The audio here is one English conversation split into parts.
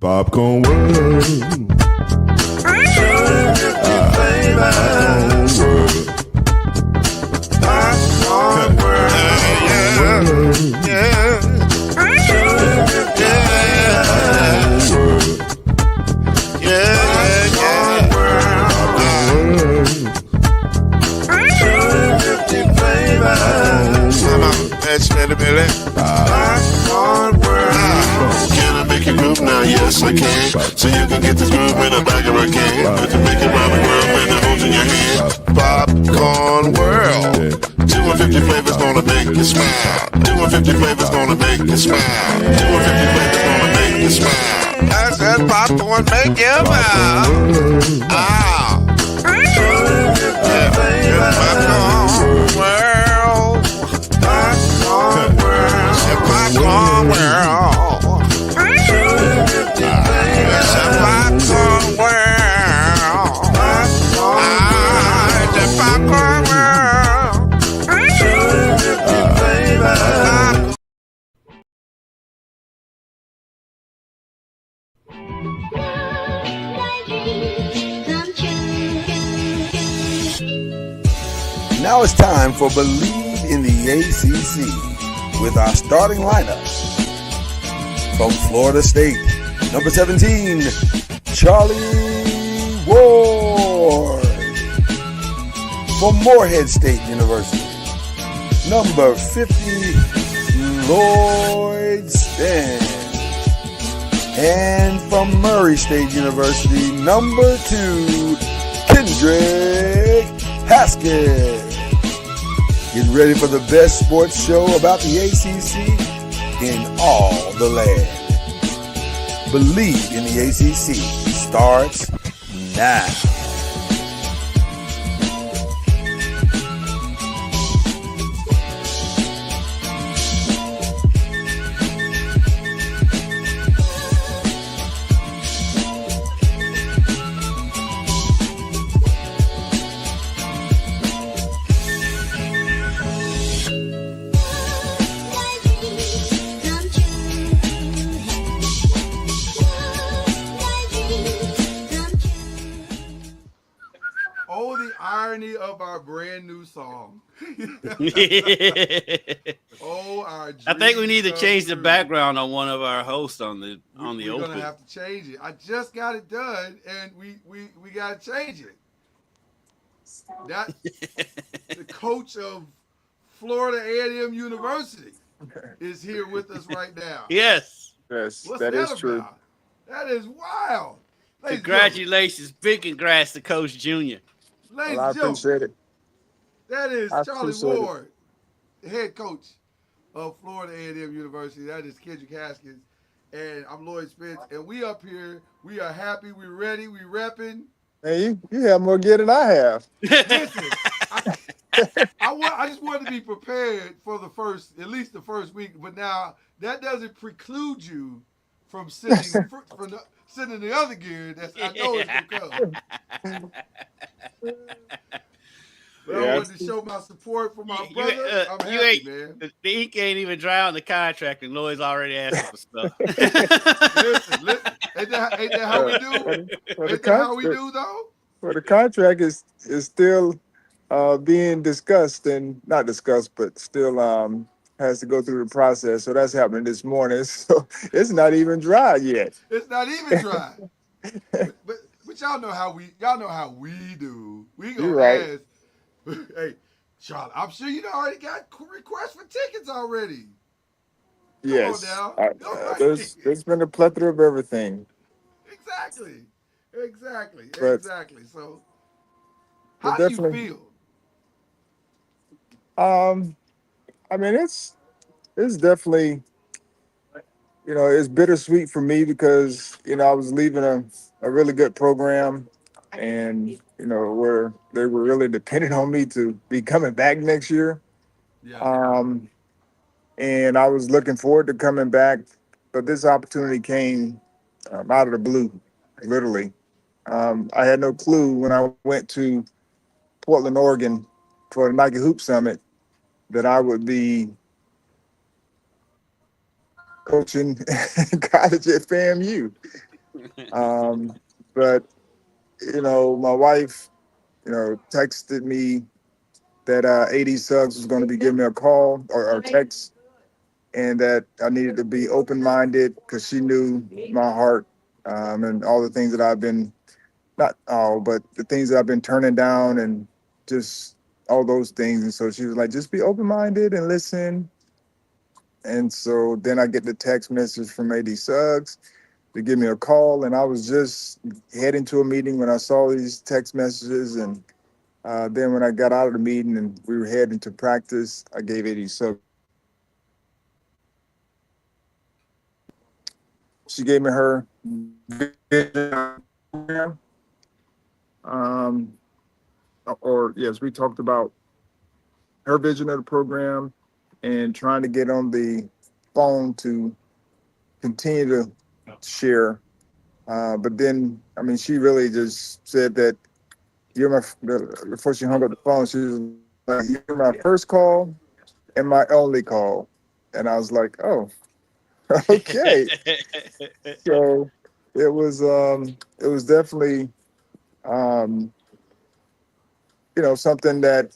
Popcorn World. Popcorn World. Yeah. Can I make you groove now? Yes, I can. So you can get this groove in a bag of can. But you make it round the world when it holds in your hand. Popcorn World. 250 flavors gonna make you smile. 250 flavors gonna make you smile. 250 flavors gonna make you smile. I said popcorn make you smile. Ah. 250 flavors. Popcorn World. Popcorn World. Popcorn World. Now it's time for Believe in the ACC with our starting lineup. From Florida State, number 17, Charlie Ward. From Morehead State University, number 50, Lloyd Stan. And from Murray State University, number 2, Kendrick Haskett. Get ready for the best sports show about the ACC in all the land. Believe in the ACC starts now. Of our brand new song. I think we need to change the background on one of our hosts on the open. We're gonna have to change it. I just got it done, and we gotta change it. That the coach of Florida A&M University is here with us right now. Yes. Yes, What's that is about? true. That is wild. Congratulations, big congrats to Coach Junior. Ladies I appreciate it. That is I Charlie appreciate Ward, the head coach of Florida A&M University. That is Kendrick Haskins, and I'm Lloyd Spence. And we up here, we are happy, we ready, we repping. Hey, you have more gear than I have. Listen, I just wanted to be prepared for at least the first week. But now that doesn't preclude you from sending the other gear that I know is gonna come. But I wanted to show my support for my brother. I'm happy, man. The ink ain't even dry on the contract, and Lloyd's already asking for stuff. listen. Ain't that how we do? Ain't that how we do, though? Well, the contract is still being discussed, and not discussed, but still has to go through the process. So that's happening this morning. So it's not even dry yet. It's not even dry. but y'all know how we do. We gonna ask. Hey, Charlie, I'm sure you already got requests for tickets already. Yes, there's been a plethora of everything. Exactly. So, how do you feel? I mean, it's definitely, it's bittersweet for me because I was leaving a really good program, and where they were really dependent on me to be coming back next year. Yeah. And I was looking forward to coming back, but this opportunity came out of the blue, literally. I had no clue when I went to Portland, Oregon for the Nike Hoop Summit that I would be coaching college at FAMU. Um, but my wife, texted me that AD Suggs was going to be giving me a call or text, and that I needed to be open minded because she knew my heart, and all the things that I've been, not all, but the things that I've been turning down, and just all those things. And so she was like, just be open minded and listen. And so then I get the text message from AD Suggs to give me a call. And I was just heading to a meeting when I saw these text messages. And then when I got out of the meeting and we were heading to practice, I gave AD Suggs a call. She gave me her vision program. Um, or yes, we talked about her vision of the program and trying to get on the phone to continue to share. But then, I mean, she really just said that before she hung up the phone, she was like, you're my first call and my only call. And I was like, oh, okay. So it was definitely, um, something that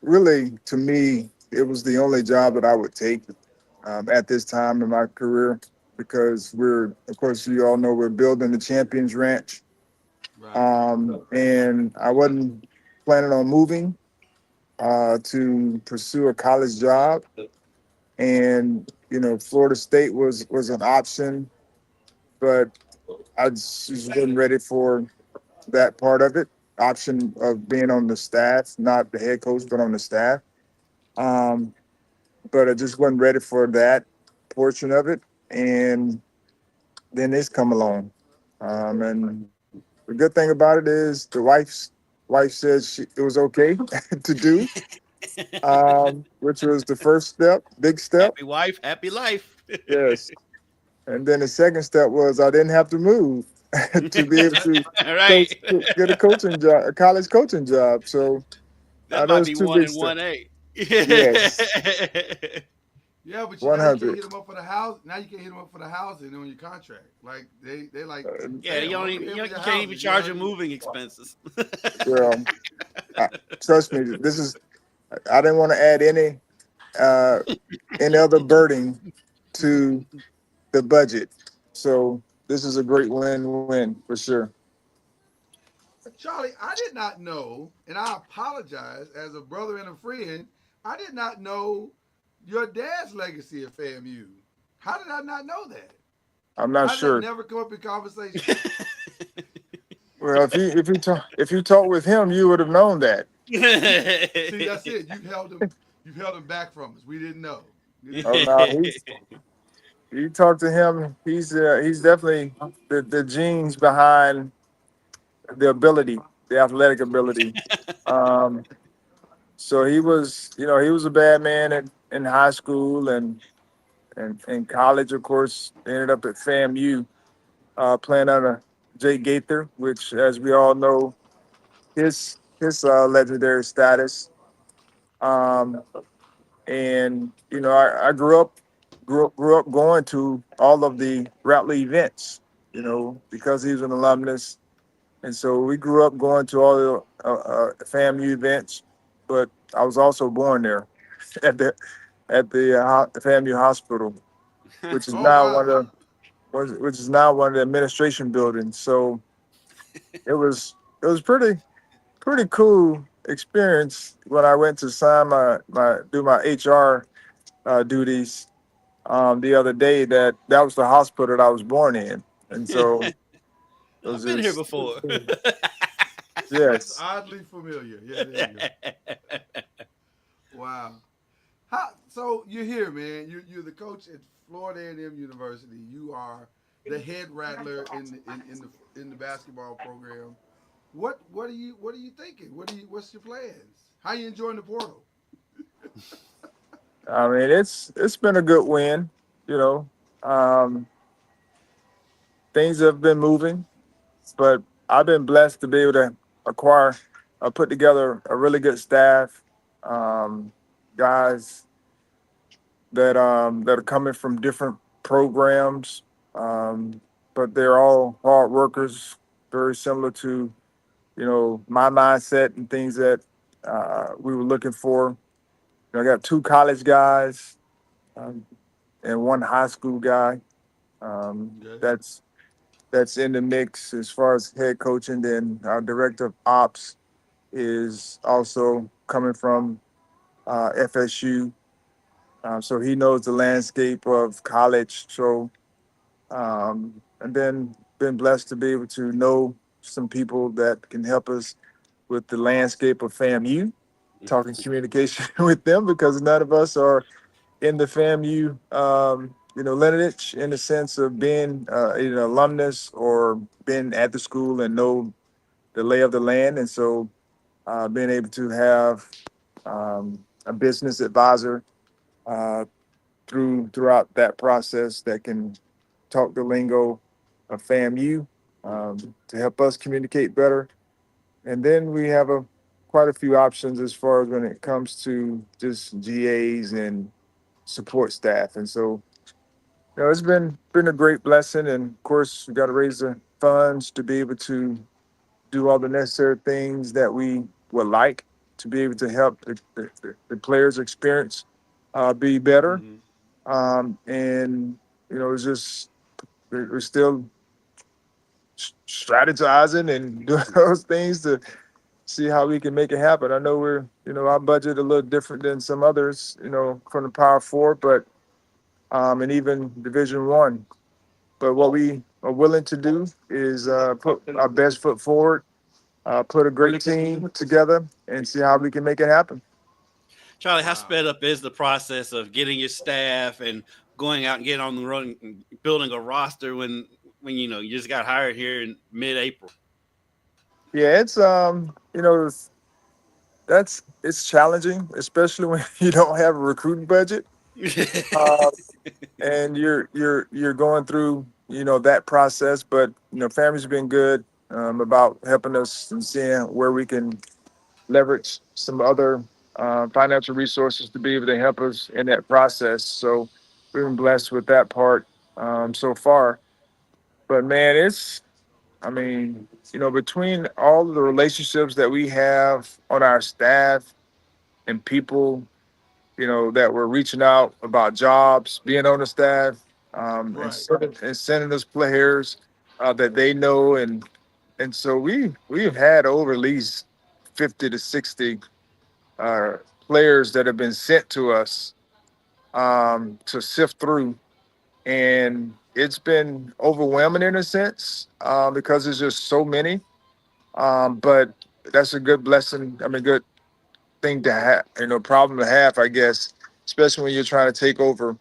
really, to me, it was the only job that I would take at this time in my career because of course, you all know we're building the Champions Ranch. Right. And I wasn't planning on moving to pursue a college job. And, Florida State was an option, but I just wasn't ready for that part of it. Option of being on the staff, not the head coach, but on the staff. Um, but I just wasn't ready for that portion of it. And then this come along. And the good thing about it is the wife said it was okay to do, which was the first step, big step. Happy wife, happy life. Yes. And then the second step was I didn't have to move to be able to Right. coach, get a coaching job, a college coaching job. So That might those be two one big and one steps. A. Yes, Yeah, but now you can't 100. hit them up for the house. Now you can't hit them up for the housing on your contract. Like they like, Yeah, damn, I'm you paying for your can't even housing. You charge your already. moving expenses. Well, I, trust me, I didn't want to add uh, any other burden to the budget. So this is a great win-win for sure. Charlie, I did not know, and I apologize as a brother and a friend. I did not know your dad's legacy at FAMU. How did I not know that? I'm not How did that sure. never come up in conversation? Well, if you talk with him, you would have known that. See, that's it. You've held him back from us. We didn't know. We didn't Oh know. no, you talk to him. He's definitely the genes behind the ability, the athletic ability. Um, so he was a bad man in high school and in college. Of course, ended up at FAMU, playing under Jay Gaither, which, as we all know, his legendary status. Um, and I grew up going to all of the Rattler events, because he was an alumnus, and so we grew up going to all the FAMU events. But I was also born there at the FAMU hospital, which is Oh now one wow. of which is now one of the administration buildings. So it was pretty cool experience when I went to sign my HR duties the other day. That was the hospital that I was born in, and so it was I've been here just before. This looks yes. oddly familiar. Yeah, there you go. Wow. How? So you're here, man. You're the coach at Florida A&M University. You are the head rattler in the basketball program. What are you thinking? What's your plans? How you enjoying the portal? I mean, it's been a good win. You know, um, things have been moving, but I've been blessed to be able to acquire, put together a really good staff, um, guys that are coming from different programs. Um, but they're all hard workers, very similar to my mindset and things that we were looking for. I got two college guys um, and one high school guy. Okay. That's in the mix as far as head coaching. Then our director of ops is also coming from FSU, so he knows the landscape of college. So and then been blessed to be able to know some people that can help us with the landscape of FAMU, talking communication with them because none of us are in the FAMU, lineage in the sense of being either an alumnus or been at the school and know the lay of the land. And so being able to have a business advisor uh, throughout that process that can talk the lingo of FAMU to help us communicate better. And then we have quite a few options as far as when it comes to just GAs and support staff. And so, it's been a great blessing. And of course, we got to raise the funds to be able to do all the necessary things that we would like to be able to help the players' experience be better. Mm-hmm. And it's just we're still strategizing and doing those things to see how we can make it happen. I know our budget a little different than some others, from the Power Four, but and even Division One. But what we are willing to do is put our best foot forward, put a great team together, and see how we can make it happen. Charlie, how Wow. sped up is the process of getting your staff and going out and getting on the road and building a roster when you just got hired here in mid-April? Yeah, it's it's challenging, especially when you don't have a recruiting budget. Uh, and you're going through that process, but family's been good about helping us and seeing where we can leverage some other financial resources to be able to help us in that process. So we've been blessed with that part so far. But man, I mean, between all of the relationships that we have on our staff and people that were reaching out about jobs, being on the staff, Right. and sending us players that they know, and so we've had over at least 50 to 60 uh, players that have been sent to us to sift through, and it's been overwhelming in a sense because there's just so many. But that's a good blessing. I mean, good thing to have, problem to have, I guess, especially when you're trying to take over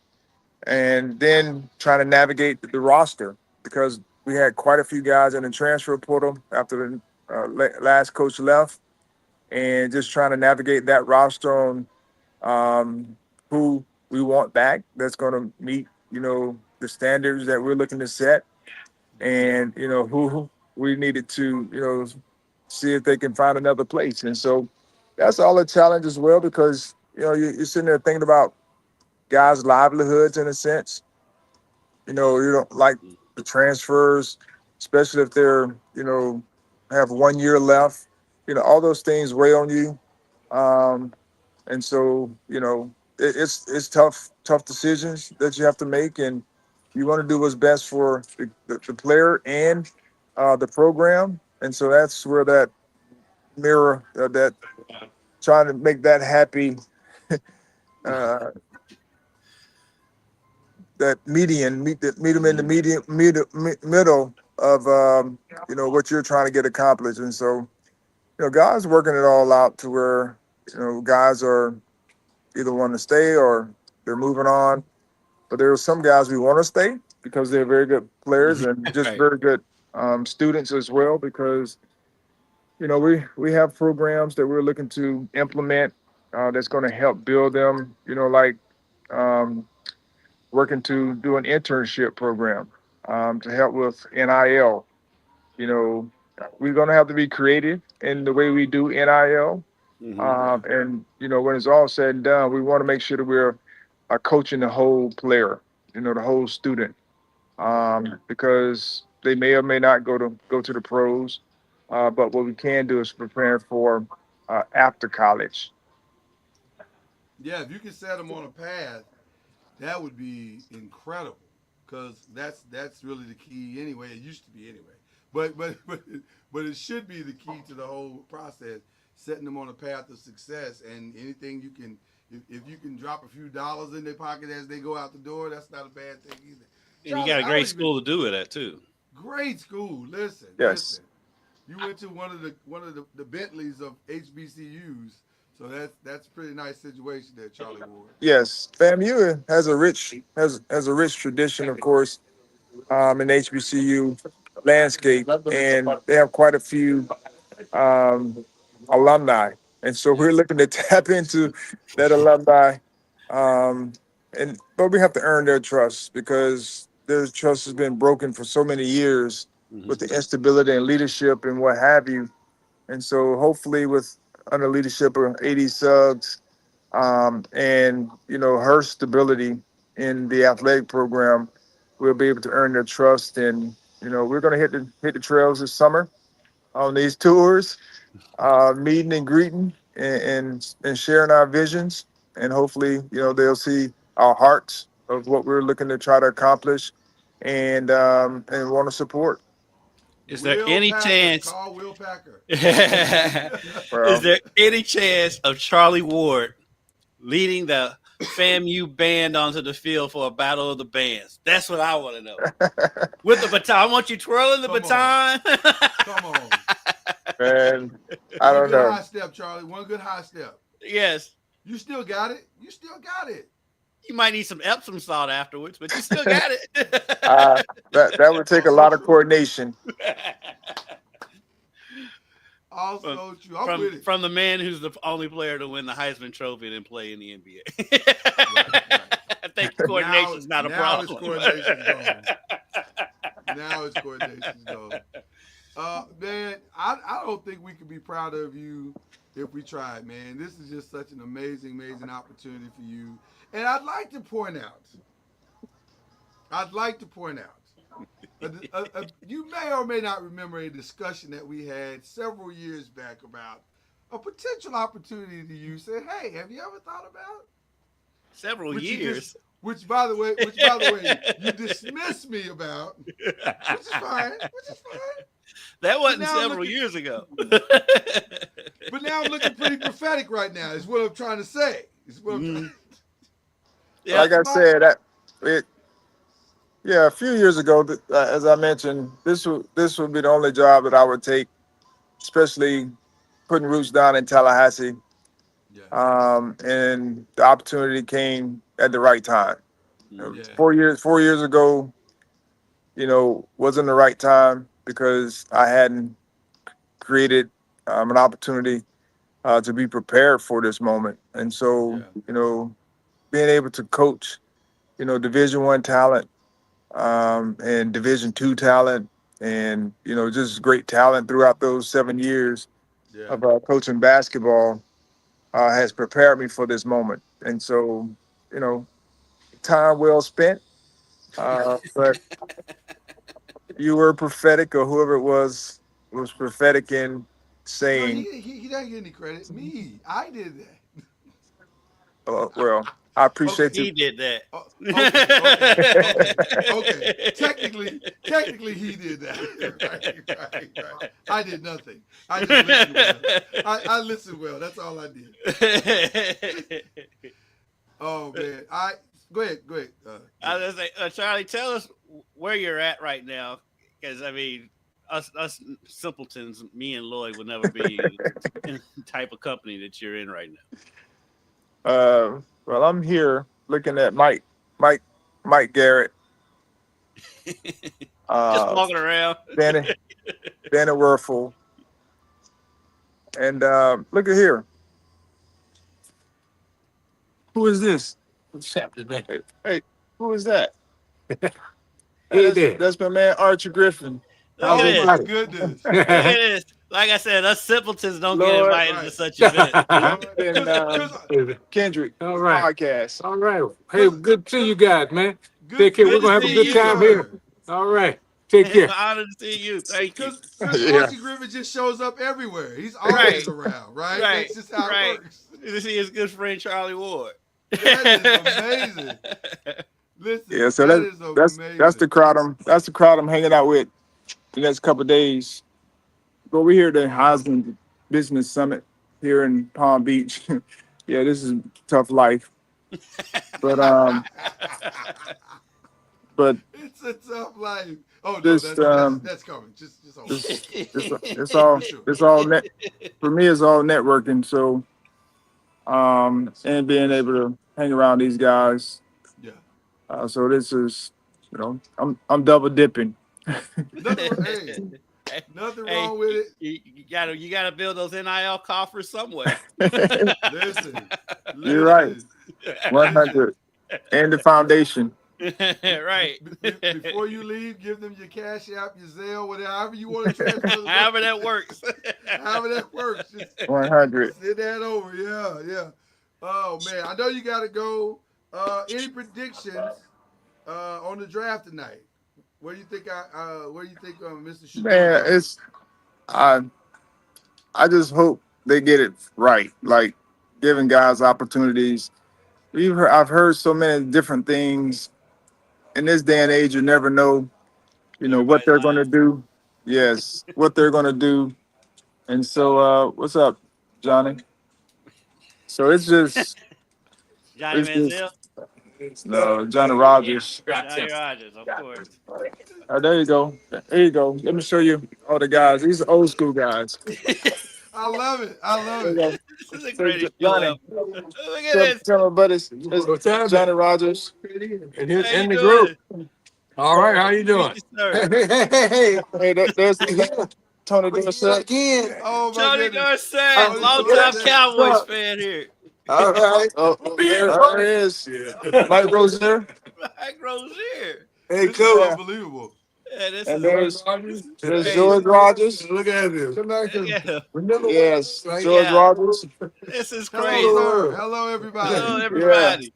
and then trying to navigate the roster because we had quite a few guys in the transfer portal after the last coach left, and just trying to navigate that roster on who we want back that's going to meet the standards that we're looking to set, and who we needed to see if they can find another place. And so that's all a challenge as well because you're sitting there thinking about guys' livelihoods in a sense. You don't like the transfers, especially if they're have 1 year left. All those things weigh on you. Um, and so it's tough decisions that you have to make, and you want to do what's best for the player and the program. And so that's where that mirror that trying to make that happy, uh, that median meet them in the middle of what you're trying to get accomplished. And so guys working it all out to where guys are either want to stay or they're moving on. But there are some guys we want to stay because they're very good players and just Right. very good students as well. Because we have programs that we're looking to implement that's going to help build them. Like um, working to do an internship program to help with NIL. You know, we're going to have to be creative in the way we do NIL. Mm-hmm. And when it's all said and done, we want to make sure that we're coaching the whole player, the whole student, because they may or may not go to the pros. But what we can do is prepare for after college. Yeah, if you can set them on a path, that would be incredible. Because that's really the key anyway. It used to be anyway. But it should be the key to the whole process, setting them on a path of success. And anything you can, if you can drop a few dollars in their pocket as they go out the door, that's not a bad thing either. And you Charlie, got a I great don't even school to do it at too. great school. Listen, Yes. listen. You went to one of the Bentleys of HBCUs, so that's a pretty nice situation there, Charlie Ward. Yes, FAMU has a rich tradition, of course, in HBCU landscape, and they have quite a few um, alumni, and so Yeah. we're looking to tap into that alumni, um, and but we have to earn their trust because their trust has been broken for so many years Mhm. with the instability and leadership and what have you, and so hopefully with under leadership of AD Suggs and her stability in the athletic program, we'll be able to earn their trust, and we're going to hit the trails this summer on these tours, meeting and greeting and sharing our visions, and hopefully they'll see our hearts of what we're looking to try to accomplish, and want to support. Is there Will any Packer, chance? call Will Packer. Is Well, there any chance of Charlie Ward leading the FAMU band onto the field for a battle of the bands? That's what I want to know. With the baton, I want you twirling the Come on. baton. Come on. man, I One don't good know. high step, Charlie. One good high step. Yes, You still got it. You still got it. you might need some Epsom salt afterwards, but you still got it. That would take a lot of coordination. Also true. I'm with it. From the man who's the only player to win the Heisman Trophy and then play in the NBA. I think coordination's not a now problem. It's coordination's gone. Now it's coordination's gone. Man, I don't think we could be prouder of you if we tried, man. This is just such an amazing, amazing opportunity for you. And I'd like to point out, you may or may not remember a discussion that we had several years back about a potential opportunity to you. Say, hey, have you ever thought about? Several Which years. Which by the way, you dismissed me about, which is fine. That wasn't Now several looking- years ago. But now I'm looking pretty prophetic right now. Is what I'm trying to say. Yeah. Like I said, a few years ago, as I mentioned, this would be the only job that I would take, especially putting roots down in Tallahassee. Yeah. And the opportunity came at the right time. Yeah. 4 years ago, wasn't the right time because I hadn't created an opportunity to be prepared for this moment. And so, being able to coach, Division I talent, and Division II talent, and just great talent throughout those 7 years Yeah. of coaching basketball has prepared me for this moment. And so, time well spent. But you were prophetic, or whoever it was prophetic in No, saying, he doesn't get any credit. Me, I did that. well, I appreciate He you. did that. Okay. Technically, he did that. Right. I did nothing. I just listened well. I listened well. That's all I did. Oh man, go ahead. I was gonna say, Charlie, tell us where you're at right now, because I mean, us simpletons, me and Lloyd, will never be in the type of company that you're in right now. Well, I'm here looking at Mike Garrett, Just walking around. Danny Werfel, and look at here. Who is this? Hey, who is that? That's my man Archie Griffin. Look at this. My goodness. Look at this. Like I said, us simpletons don't get Lord, invited right. to such events. And Kendrick All right. podcast. All right. Hey, good to see you guys, man. Good, Take care. good We're gonna to have a see good you, time sir. here. All right. Take It's care. an honor to see you. Thank you. Because Yeah. Archie Griffin just shows up everywhere. He's always around, right? Right. That's just how it works. To see his good friend Charlie Ward. That is amazing. Listen, Yeah, so that is amazing. that's the crowd I'm hanging out with the next couple of days. But we're here at the Heisman Business Summit here in Palm Beach. Yeah, this is tough life. But but It's a tough life. Oh no, Just, that's coming. Just hold on. it's all net for me. It's all networking. So and being able to hang around these guys. Yeah. So this is I'm double dipping. Nothing wrong with it. You gotta build those NIL coffers somewhere. Listen. You're right. 100 and the foundation. Right. Before you leave, give them your Cash App, your Zelle, whatever, however you want to transfer. However that works. However that works. Just 100. send that over. Yeah. Oh man, I know you got to go. Any predictions on the draft tonight? What do you think? Mr. Shador? Man, it's I just hope they get it right. Like giving guys opportunities. I've heard so many different things. In this day and age, you never know, what they're going to do. Yes, what they're going to do. And so, what's up, Johnny? So it's just Johnny Manziel? No, Johnny Rogers. Johnny Rogers, of course. There you go. There you go. Let me show you all the guys. These are old school guys. I love it. This is the greatest Johnny. Look at this. Tell my buddies. What's happening? Johnny Rogers. And he's How you in the doing? group. All right, how you doing? Sir. Hey, there's Tony Dorsett. Oh my Tony goodness. Dorsett, long-time Cowboys fan here. All right. Oh, there it is. Mike Rozier. Mike Rozier. Hey, This is unbelievable. Yeah, this And is there's George Rogers. Look at this. yeah, Yes, George Yeah. Rogers. this is Hello, crazy. sir. Hello, everybody. Hello, everybody.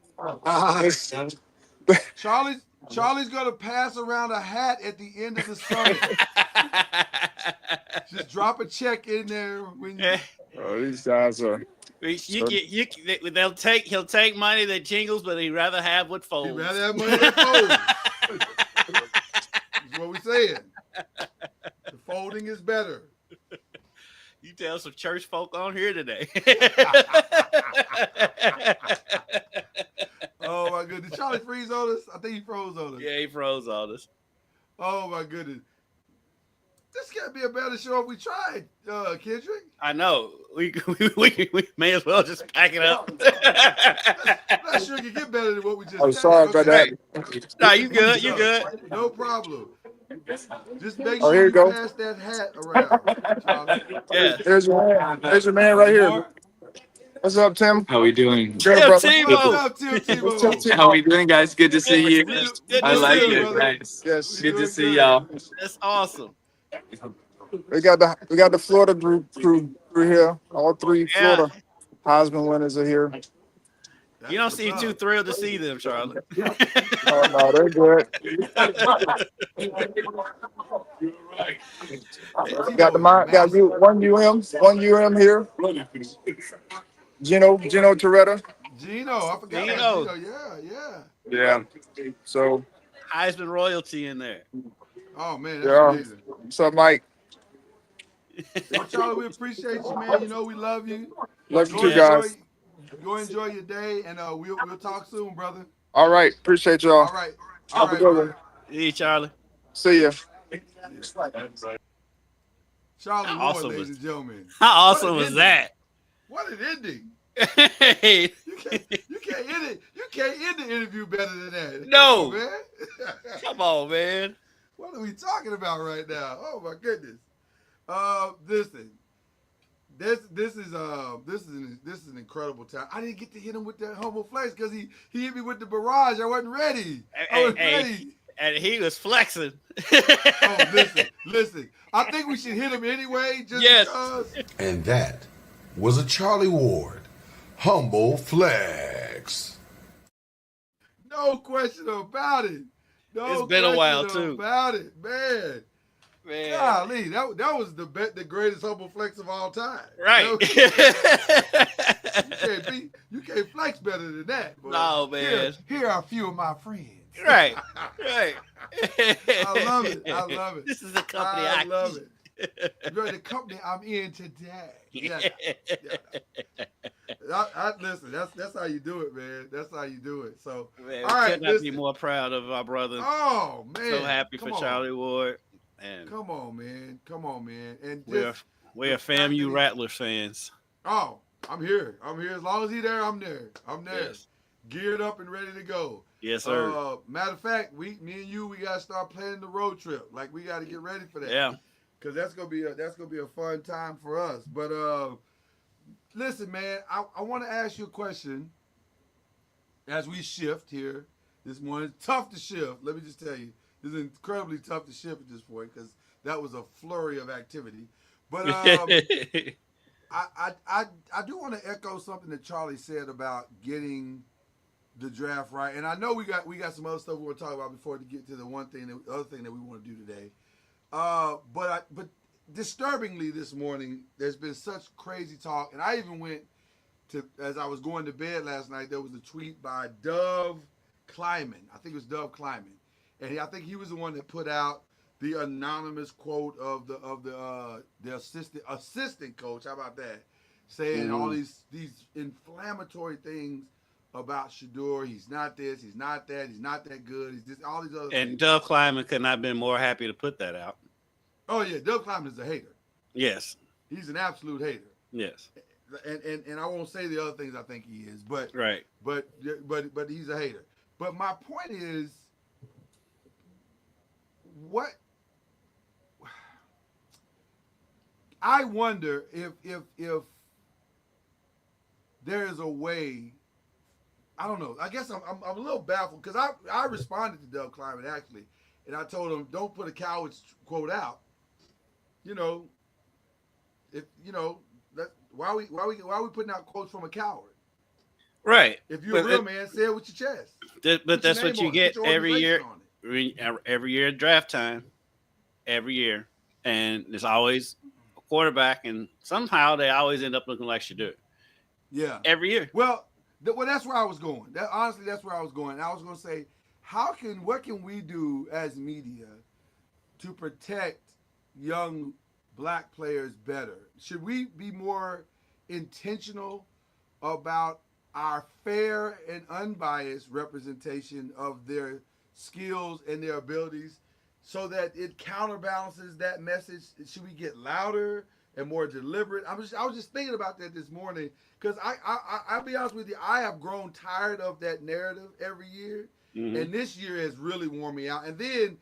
Charlie's gonna pass around a hat at the end of the summit. Just drop a check in there when you. Oh, these guys are. He'll take money that jingles, but he'd rather have what folds. He'd rather have money that folds. That's what we're saying. The folding is better. You tell some church folk on here today. Oh my goodness. Did Charlie freeze on us? I think he froze on us. Yeah, he froze on us. Oh my goodness. This can't be a better show if we tried, Kendrick. I know. We may as well just pack it up. I'm not sure it can get better than what we just I'm did. sorry about that. No, you good. You good. No problem. Just make Oh, sure here you you go. pass that hat around, Charlie. Yeah. There's your man. There's your man right here. What's up, Tim? How we doing? Good, Tim brother. Tebow. What's up, Tim Tebow? How we doing, guys? Good to see you. Good I to like see you, it, brother. guys. Yes. Good to doing see good. y'all. That's awesome. We got the Florida crew here. All three Yeah. Florida Heisman winners are here. You don't seem too thrilled to see them, Charlie. Oh no, they're good. Got you one UM here. Gino Toretta. Gino, I forgot Gino. about Gino. Yeah. Yeah. So Heisman royalty in there. Oh man, that's yeah. amazing. What's up, Mike? Well, Charlie, we appreciate you, man. You know we love you. Love you Go too, guys. Go enjoy your day, and we'll talk soon, brother. All right. Appreciate y'all. All right. Have a good one. Hey, Charlie. See ya. Charlie How Ward, awesome ladies was- and gentlemen. How awesome What an was ending. that? What an ending. Hey, You can't end it. You can't end the interview better than that. No. Come on, man. come on, man. What are we talking about right now? Oh my goodness. Listen. This is an incredible time. I didn't get to hit him with that humble flex because he hit me with the barrage. I wasn't ready. I wasn't ready. And he was flexing. Oh, listen. I think we should hit him anyway, just Yes. because. And that was a Charlie Ward humble flex. No question about it. No It's been a while, question too. about it, man. Man. Golly, that was the greatest humble flex of all time. Right. You can't flex better than that, boy. No, man. Here are a few of my friends. Right. Right. I love it. I love it. This is the company I love it. You're the company I'm in today. Yeah. Listen, that's how you do it, man. That's how you do it. So, Man, all right, could not be more proud of our brother. Oh man, So happy for Come on. Charlie Ward. And Come on, man. And we're FAMU Rattlers fans. Oh, I'm here. As long as he's there, I'm there. Yes. Geared up and ready to go. Yes, sir. Matter of fact, me and you, we gotta start planning the road trip. Like we gotta get ready for that. Yeah. Because that's gonna be a fun time for us. But listen, man, I want to ask you a question as we shift here this morning. It's tough to shift. Let me just tell you, it's incredibly tough to shift at this point because that was a flurry of activity. But I do want to echo something that Charlie said about getting the draft right. And I know we got some other stuff we want to talk about before to get to the other thing that we want to do today. But disturbingly this morning, there's been such crazy talk, and I even went to, as I was going to bed last night, there was a tweet by Dove Kleiman. I think it was Dove Kleiman, and I think he was the one that put out the anonymous quote of the assistant coach. How about that? Saying all these inflammatory things about Shedeur. He's not this. He's not that. He's not that good. He's just all these other things. And Dove Kleiman could not have been more happy to put that out. Oh yeah, Dove Kleiman is a hater. Yes. He's an absolute hater. Yes. And I won't say the other things I think he is, but right. But he's a hater. But my point is, what I wonder if there is a way. I don't know. I guess I'm a little baffled because I responded to Dove Kleiman actually, and I told him don't put a coward's quote out. You know, if you know that why are we putting out quotes from a coward? Right. If you're a real man, say it with your chest. But that's what you get every year. On Every year at draft time, every year, and there's always a quarterback, and somehow they always end up looking like Shedeur. Yeah. Every year. Well, that's where I was going. Honestly, that's where I was going. I was going to say, what can we do as media to protect young black players better? Should we be more intentional about our fair and unbiased representation of their skills and their abilities so that it counterbalances that message? Should we get louder and more deliberate? I was just thinking about that this morning because I'll be honest with you, I have grown tired of that narrative every year, and this year has really worn me out. And then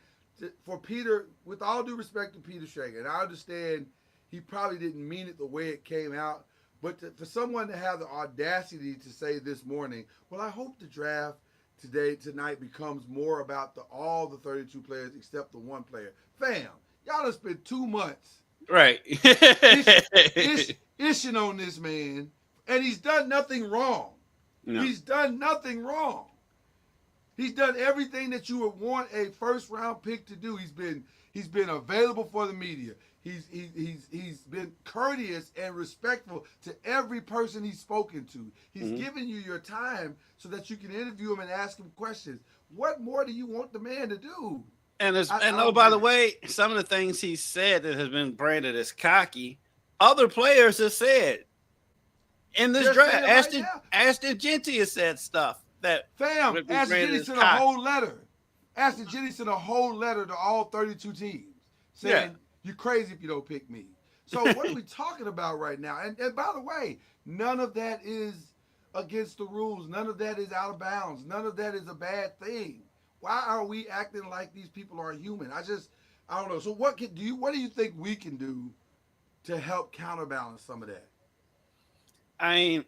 for Peter, with all due respect to Peter Schrager, and I understand he probably didn't mean it the way it came out, but for someone to have the audacity to say this morning, well, I hope the draft tonight becomes more about all the 32 players except the one player. Fam, y'all done spent 2 months right ishing on this man, and he's done nothing wrong. No. He's done nothing wrong. He's done everything that you would want a first round pick to do. He's been available for the media. He's been courteous and respectful to every person he's spoken to. He's given you your time so that you can interview him and ask him questions. What more do you want the man to do? And by the way, some of the things he said that has been branded as cocky, other players have said in this draft. Ashton Genty has said stuff that Ashton Genty sent a whole letter. Ashton Genty sent a whole letter to all 32 teams saying, you're crazy if you don't pick me. So what are we talking about right now? And by the way, none of that is against the rules. None of that is out of bounds. None of that is a bad thing. Why are we acting like these people are human? I don't know. So what do you think we can do to help counterbalance some of that? I mean,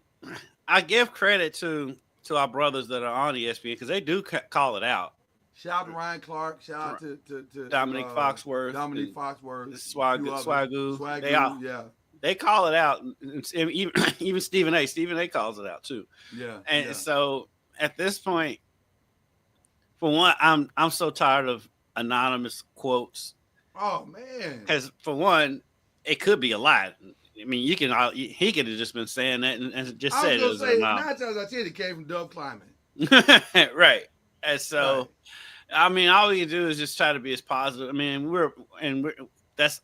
I give credit to our brothers that are on ESPN because they do call it out. Shout out to Ryan Clark. Shout out to Dominique Foxworth. Swagoo. They call it out. Even Stephen A. Stephen A. calls it out too. Yeah. And so at this point, for one, I'm so tired of anonymous quotes. Oh man. Because for one, it could be a lie. I mean, he could have just been saying that and just I said it was was gonna say 9 anonymous. times out of 10 it came from Dove Climbing. Right. And so, Right. I mean, all we can do is just try to be as positive. I mean, we're that's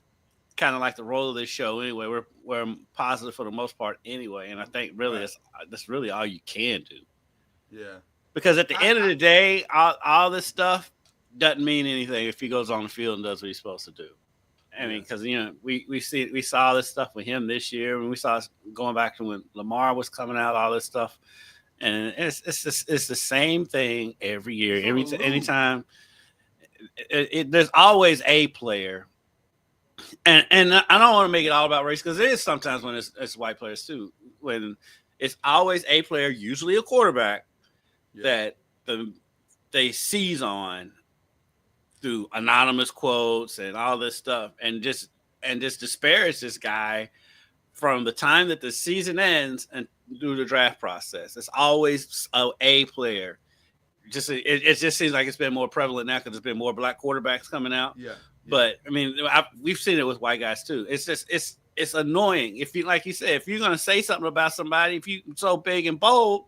kind of like the role of this show anyway. We're positive for the most part anyway, and I think really that's really all you can do. Yeah. Because at the end of the day, all this stuff doesn't mean anything if he goes on the field and does what he's supposed to do. I mean, because we saw this stuff with him this year, and we saw going back to when Lamar was coming out, all this stuff, and it's the same thing every year. Anytime, there's always a player, and I don't want to make it all about race because it is sometimes when it's white players too. When it's always a player, usually a quarterback, that they seize on through anonymous quotes and all this stuff, and just disparage this guy from the time that the season ends and through the draft process. It's always a player. It just seems like it's been more prevalent now because there's been more black quarterbacks coming out. Yeah. But I mean, we've seen it with white guys too. It's just it's annoying. If you, like you said, if you're gonna say something about somebody, if you so big and bold,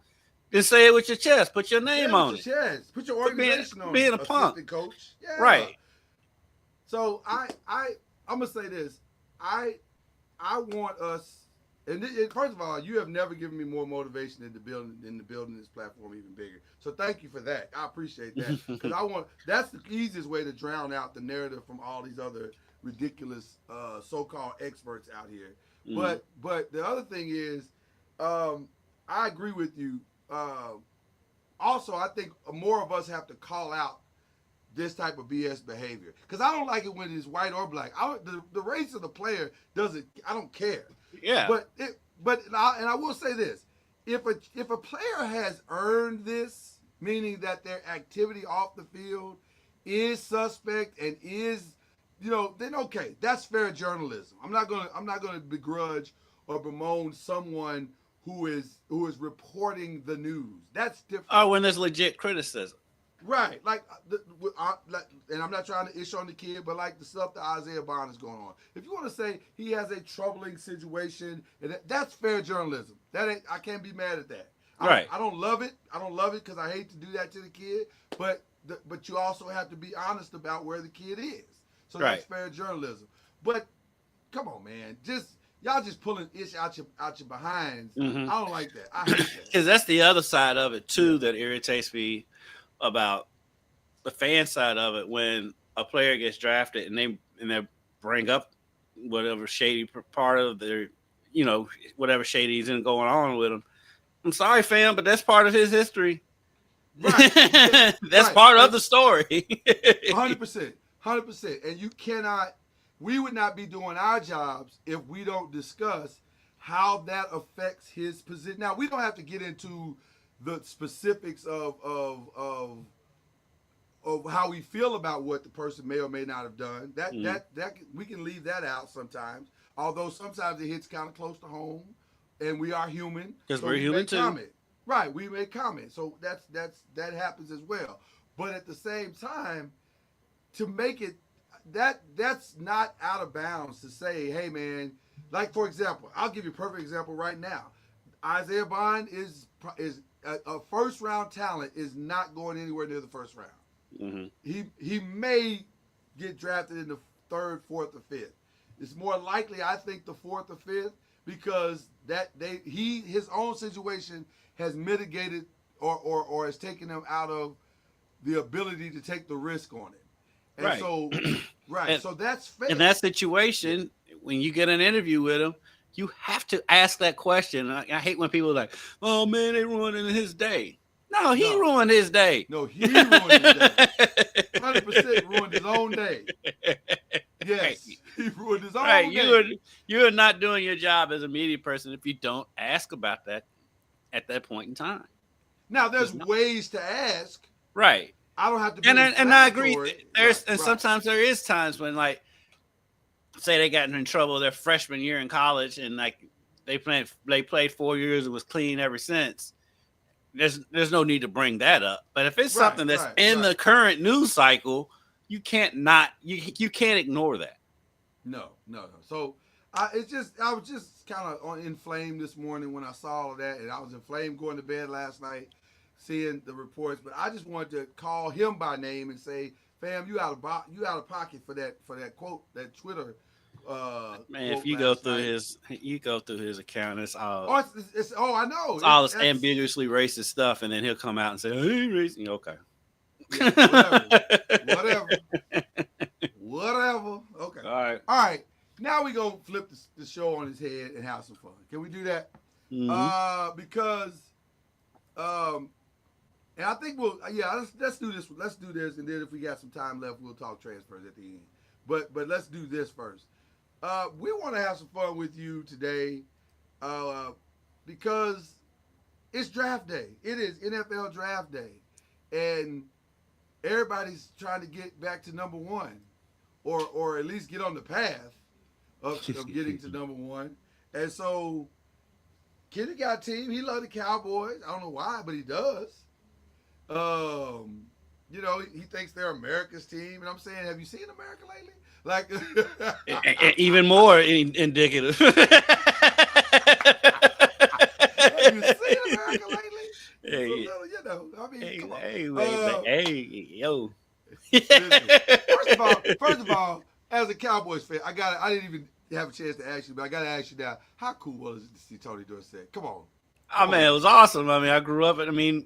then say it with your chest. Put your name on it. Chest. Put your organization on it. Being a punk, coach. Yeah. Right. So I'm gonna say this. I want us, and first of all, you have never given me more motivation than building this platform even bigger. So thank you for that. I appreciate that because that's the easiest way to drown out the narrative from all these other ridiculous so-called experts out here. Mm-hmm. But the other thing is, I agree with you. Also, I think more of us have to call out this type of BS behavior because I don't like it when it's white or black. The race of the player I don't care. Yeah. But I will say this: if a player has earned this, meaning that their activity off the field is suspect and is, then okay, that's fair journalism. I'm not gonna begrudge or bemoan someone who is reporting the news. That's different. Oh, when there's legit criticism. Right, and I'm not trying to ish on the kid, but like the stuff that Isaiah Bond is going on. If you want to say he has a troubling situation, and that's fair journalism. I can't be mad at that. Right. I don't love it. I don't love it because I hate to do that to the kid. But you also have to be honest about where the kid is. So that's fair journalism. But come on, man, y'all just pulling ish out your behinds. Mm-hmm. I don't like that. I hate that. Because that's the other side of it too that irritates me about the fan side of it. When a player gets drafted and they bring up whatever shady part of their, whatever shady is going on with them. I'm sorry, fam, but that's part of his history. Right. That's part of the story. 100%. 100%. And we would not be doing our jobs if we don't discuss how that affects his position. Now, we don't have to get into the specifics of how we feel about what the person may or may not have done. That we can leave that out sometimes. Although sometimes it hits kind of close to home, and we are human. Because we're human too. Comment. Right, we make comments, so that happens as well. But at the same time, to make it that's not out of bounds to say, hey man, like for example, I'll give you a perfect example right now. Isaiah Bond is a first round talent is not going anywhere near the first round. Mm-hmm. He may get drafted in the 3rd, 4th, or 5th. It's more likely, I think, the 4th or 5th because his own situation has mitigated or has taken him out of the ability to take the risk on it. And right. So, so that's fair. In that situation, when you get an interview with him, you have to ask that question. I hate when people are like, oh man, they ruining his day. No, he ruined his day. No, he ruined his day. 100% ruined his own day. Yes, he ruined his own day. You are not doing your job as a media person if you don't ask about that at that point in time. Now, there's ways to ask. Right. I don't have to be and I agree. Sometimes there is times when, like, say they got in trouble their freshman year in college and like they played 4 years and was clean ever since. there's no need to bring that up. But if it's something that's right, in right. the current news cycle, you can't ignore that. No. So I was just kind of inflamed this morning when I saw all of that, and I was inflamed going to bed last night, seeing the reports. But I just wanted to call him by name and say, "Fam, you out of pocket for that quote, that Twitter." Man, if you go through his account, it's all. Oh, I know. It's all this ambiguously racist stuff, and then he'll come out and say, "Hey, racist." Okay. Yeah, whatever. Okay. All right. Now we gonna flip the show on his head and have some fun. Can we do that? Mm-hmm. Because, and I think let's do this. Let's do this, and then if we got some time left, we'll talk transfers at the end. But let's do this first. We want to have some fun with you today, because it's draft day. It is NFL draft day, and everybody's trying to get back to number one, or at least get on the path of getting to number one. And so, Kenny got a team. He loves the Cowboys. I don't know why, but he does. He thinks they're America's team, and I'm saying, have you seen America lately? Like, even more indicative. Have you seen America lately? Hey, I mean, come on. Hey, yo. Listen, first of all, as a Cowboys fan, I didn't even have a chance to ask you, but I got to ask you now, how cool was it to see Tony Dorsett? Come on. Oh, man, it was awesome. I mean, I grew up,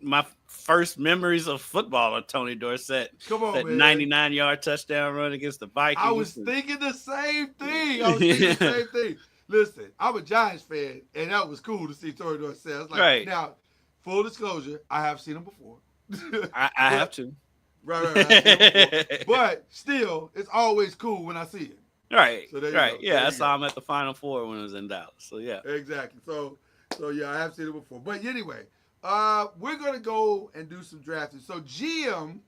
my first memories of football are Tony Dorsett. Come on, that man. 99-yard touchdown run against the Vikings. I was thinking the same thing. Listen, I'm a Giants fan, and that was cool to see Tony Dorsett. I was like, right. Now, full disclosure, I have seen him before. I have to. Right. But still, it's always cool when I see him. Right. So right. Yeah, I saw him at the Final Four when I was in Dallas. So, yeah. Exactly. So yeah, I have seen it before. But anyway, we're going to go and do some drafting. So GM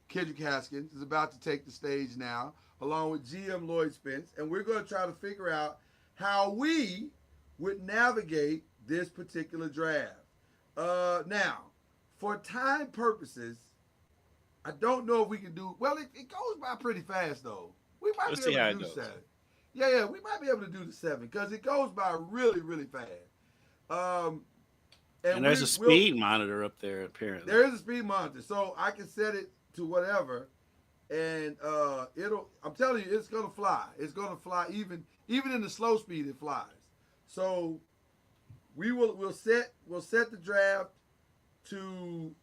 Kendrick Haskins is about to take the stage now, along with GM Lloyd Spence, and we're going to try to figure out how we would navigate this particular draft. Now, for time purposes, I don't know if we can do, well, it goes by pretty fast, though. We might be able to do 7. Yeah, we might be able to do the 7 because it goes by really, really fast. And there's a speed monitor up there, apparently. There is a speed monitor, so I can set it to whatever, and I'm telling you, it's gonna fly. It's gonna fly even in the slow speed, it flies. So we'll set the draft to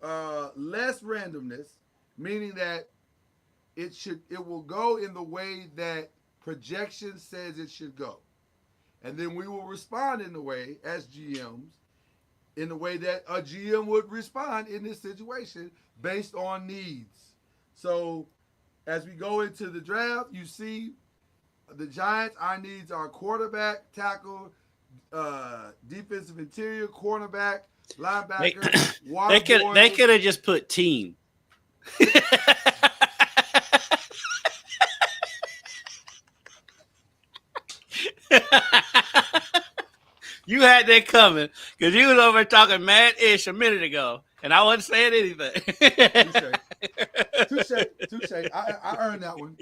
less randomness, meaning that it will go in the way that projection says it should go. And then we will respond in the way, as GMs, in the way that a GM would respond in this situation based on needs. So as we go into the draft, you see the Giants, our needs are quarterback, tackle, defensive interior, cornerback, linebacker. They could have just put team. You had that coming because you was over talking mad-ish a minute ago, and I wasn't saying anything. Touche. I earned that one.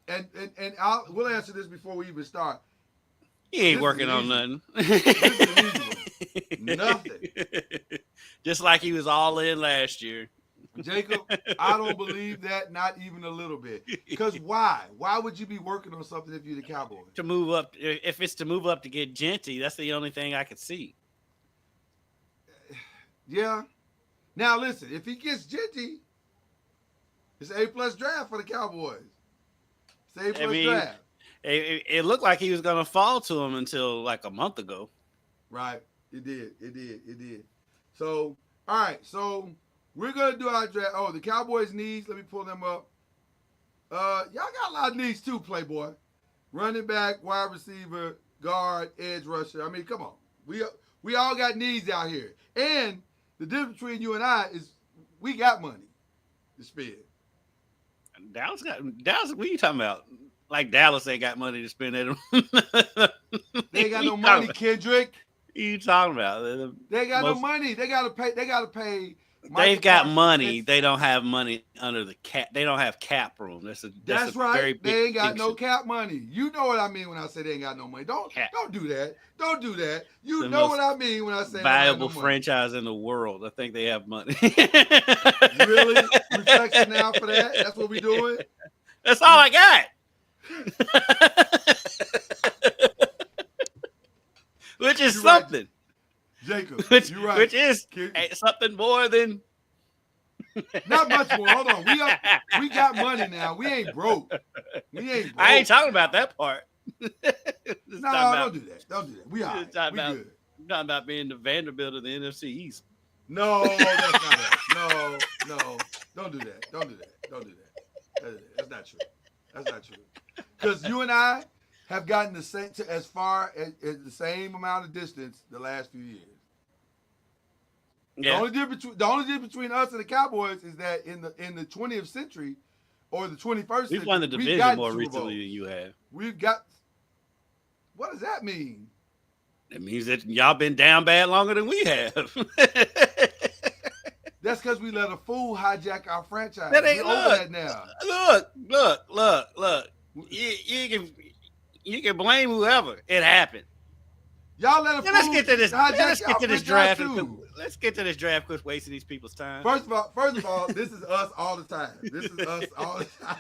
And we'll answer this before we even start. He ain't working on nothing. Nothing. Just like he was all in last year. Jacob, I don't believe that, not even a little bit. Because why? Why would you be working on something if you're the Cowboys? To move up, if it's to move up to get Genty, that's the only thing I could see. Yeah. Now listen, if he gets Genty, it's an A+ draft for the Cowboys. It's an A+ draft. It looked like he was going to fall to him until like a month ago. Right. It did. So, all right. So, we're going to do our draft. Oh, the Cowboys' needs. Let me pull them up. Y'all got a lot of needs too, Playboy. Running back, wide receiver, guard, edge rusher. I mean, come on. We all got needs out here. And the difference between you and I is we got money to spend. Dallas, what are you talking about? Like Dallas ain't got money to spend at him. They ain't got no money, Kendrick. What are you talking about? They ain't got no money. They gotta pay. They've got money. They don't have money under the cap. They don't have cap room. That's a right. very big They ain't got no distinction. cap money. You know what I mean when I say they ain't got no money. Don't do that. Don't do that. You The know most what I mean when I say valuable they don't have no money. franchise in the world. I think they have money. Really? Reflection now for that? That's what we doing? That's all I got. Which is You're something. Right. Jacob, Which, you're right. which is something more than. Not much more. Hold on. We got money now. We ain't broke. I ain't talking about that part. No, don't do that. Don't do that. We all right. We good. I'm talking about being the Vanderbilt of the NFC East. No, that's not it. No. Don't do that. Don't do that. That's not true. That's not true. Because you and I have gotten the same as far as the same amount of distance the last few years. Yeah. The only difference between us and the Cowboys is that in the 20th century or the 21st century, we've won the division more recently than you have. We've got. What does that mean? It means that y'all been down bad longer than we have. That's because we let a fool hijack our franchise. That ain't over that now. Look. You can blame whoever. It happened. Y'all let a fool Let's get to this draft. Too. Let's get to this draft. Quit wasting these people's time. First of all, this is us all the time. This is us all the time.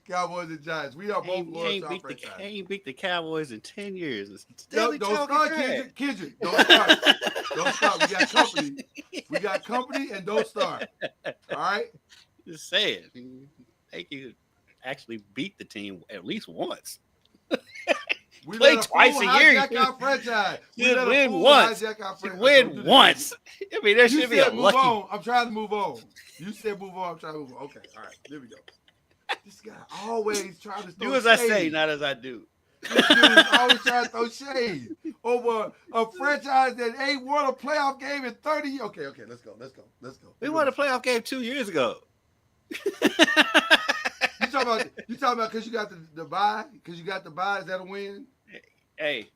Cowboys and Giants. We are both loyal to our franchise. Ain't beat the Cowboys in 10 years. Don't start, Kendrick. Don't start. Don't start. We got company. We got company, and don't start. All right? Just saying. They could actually beat the team at least once. We play twice a year. Our franchise. You win once. Win once. I mean, there should be a lucky. On. I'm trying to move on. You said move on. I'm trying to move on. Okay. All right. There we go. This guy always trying to throw do as shade. I say, not as I do. This dude is always trying to throw shade over a franchise that ain't won a playoff game in 30 years. Okay. Let's go. We won a playoff game 2 years ago. You talking about because you got the bye? Because you got the bye? Is that a win? Hey,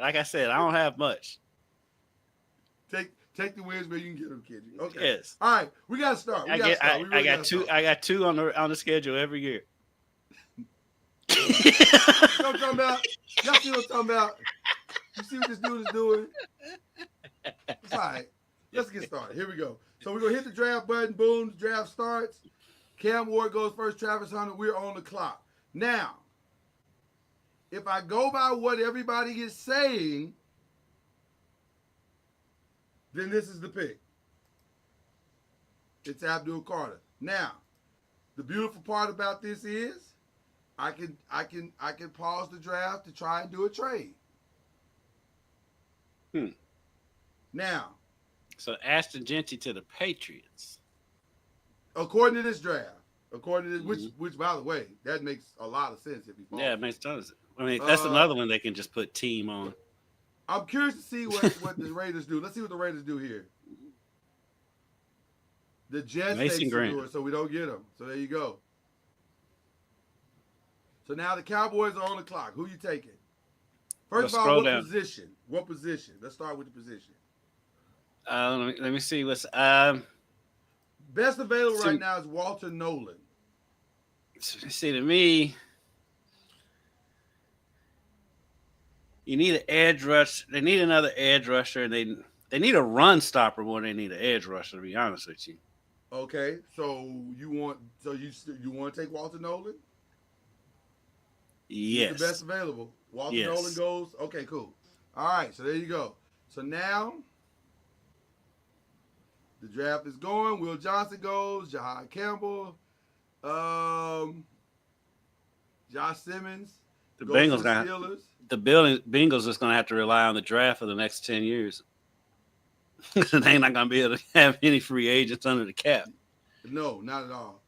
like I said, I don't have much. Take the wins where you can get them, kid. Okay. Yes. All right, we got to start. I got two. I got two on the schedule every year. You know what I'm talking about? Y'all see what I'm talking about? You see what this dude is doing? It's all right. Let's get started. Here we go. So we're gonna hit the draft button. Boom. The draft starts. Cam Ward goes first. Travis Hunter. We're on the clock now. If I go by what everybody is saying, then this is the pick. It's Abdul Carter. Now, the beautiful part about this is I can pause the draft to try and do a trade. Now, so Ashton Genty to the Patriots. According to this draft, which by the way, that makes a lot of sense if you follow. Yeah, it makes tons of sense. I mean, that's another one they can just put team on. I'm curious to see what the Raiders do. Let's see what the Raiders do here. The Jets make sure so we don't get them. So there you go. So now the Cowboys are on the clock. Who you taking? First of all, what position? What position? Let's start with the position. Let me see what's best available right now is Walter Nolan. See, to me, you need an edge rush. They need another edge rusher, and they need a run stopper more than they need an edge rusher. To be honest with you. Okay, so you want to take Walter Nolan? Yes. He's the best available. Walter Nolan goes. Okay, cool. All right, so there you go. So now the draft is going. Will Johnson goes. Jahad Campbell. Josh Simmons. The Bengals Bengals is going to have to rely on the draft for the next 10 years. They're not going to be able to have any free agents under the cap. No, not at all.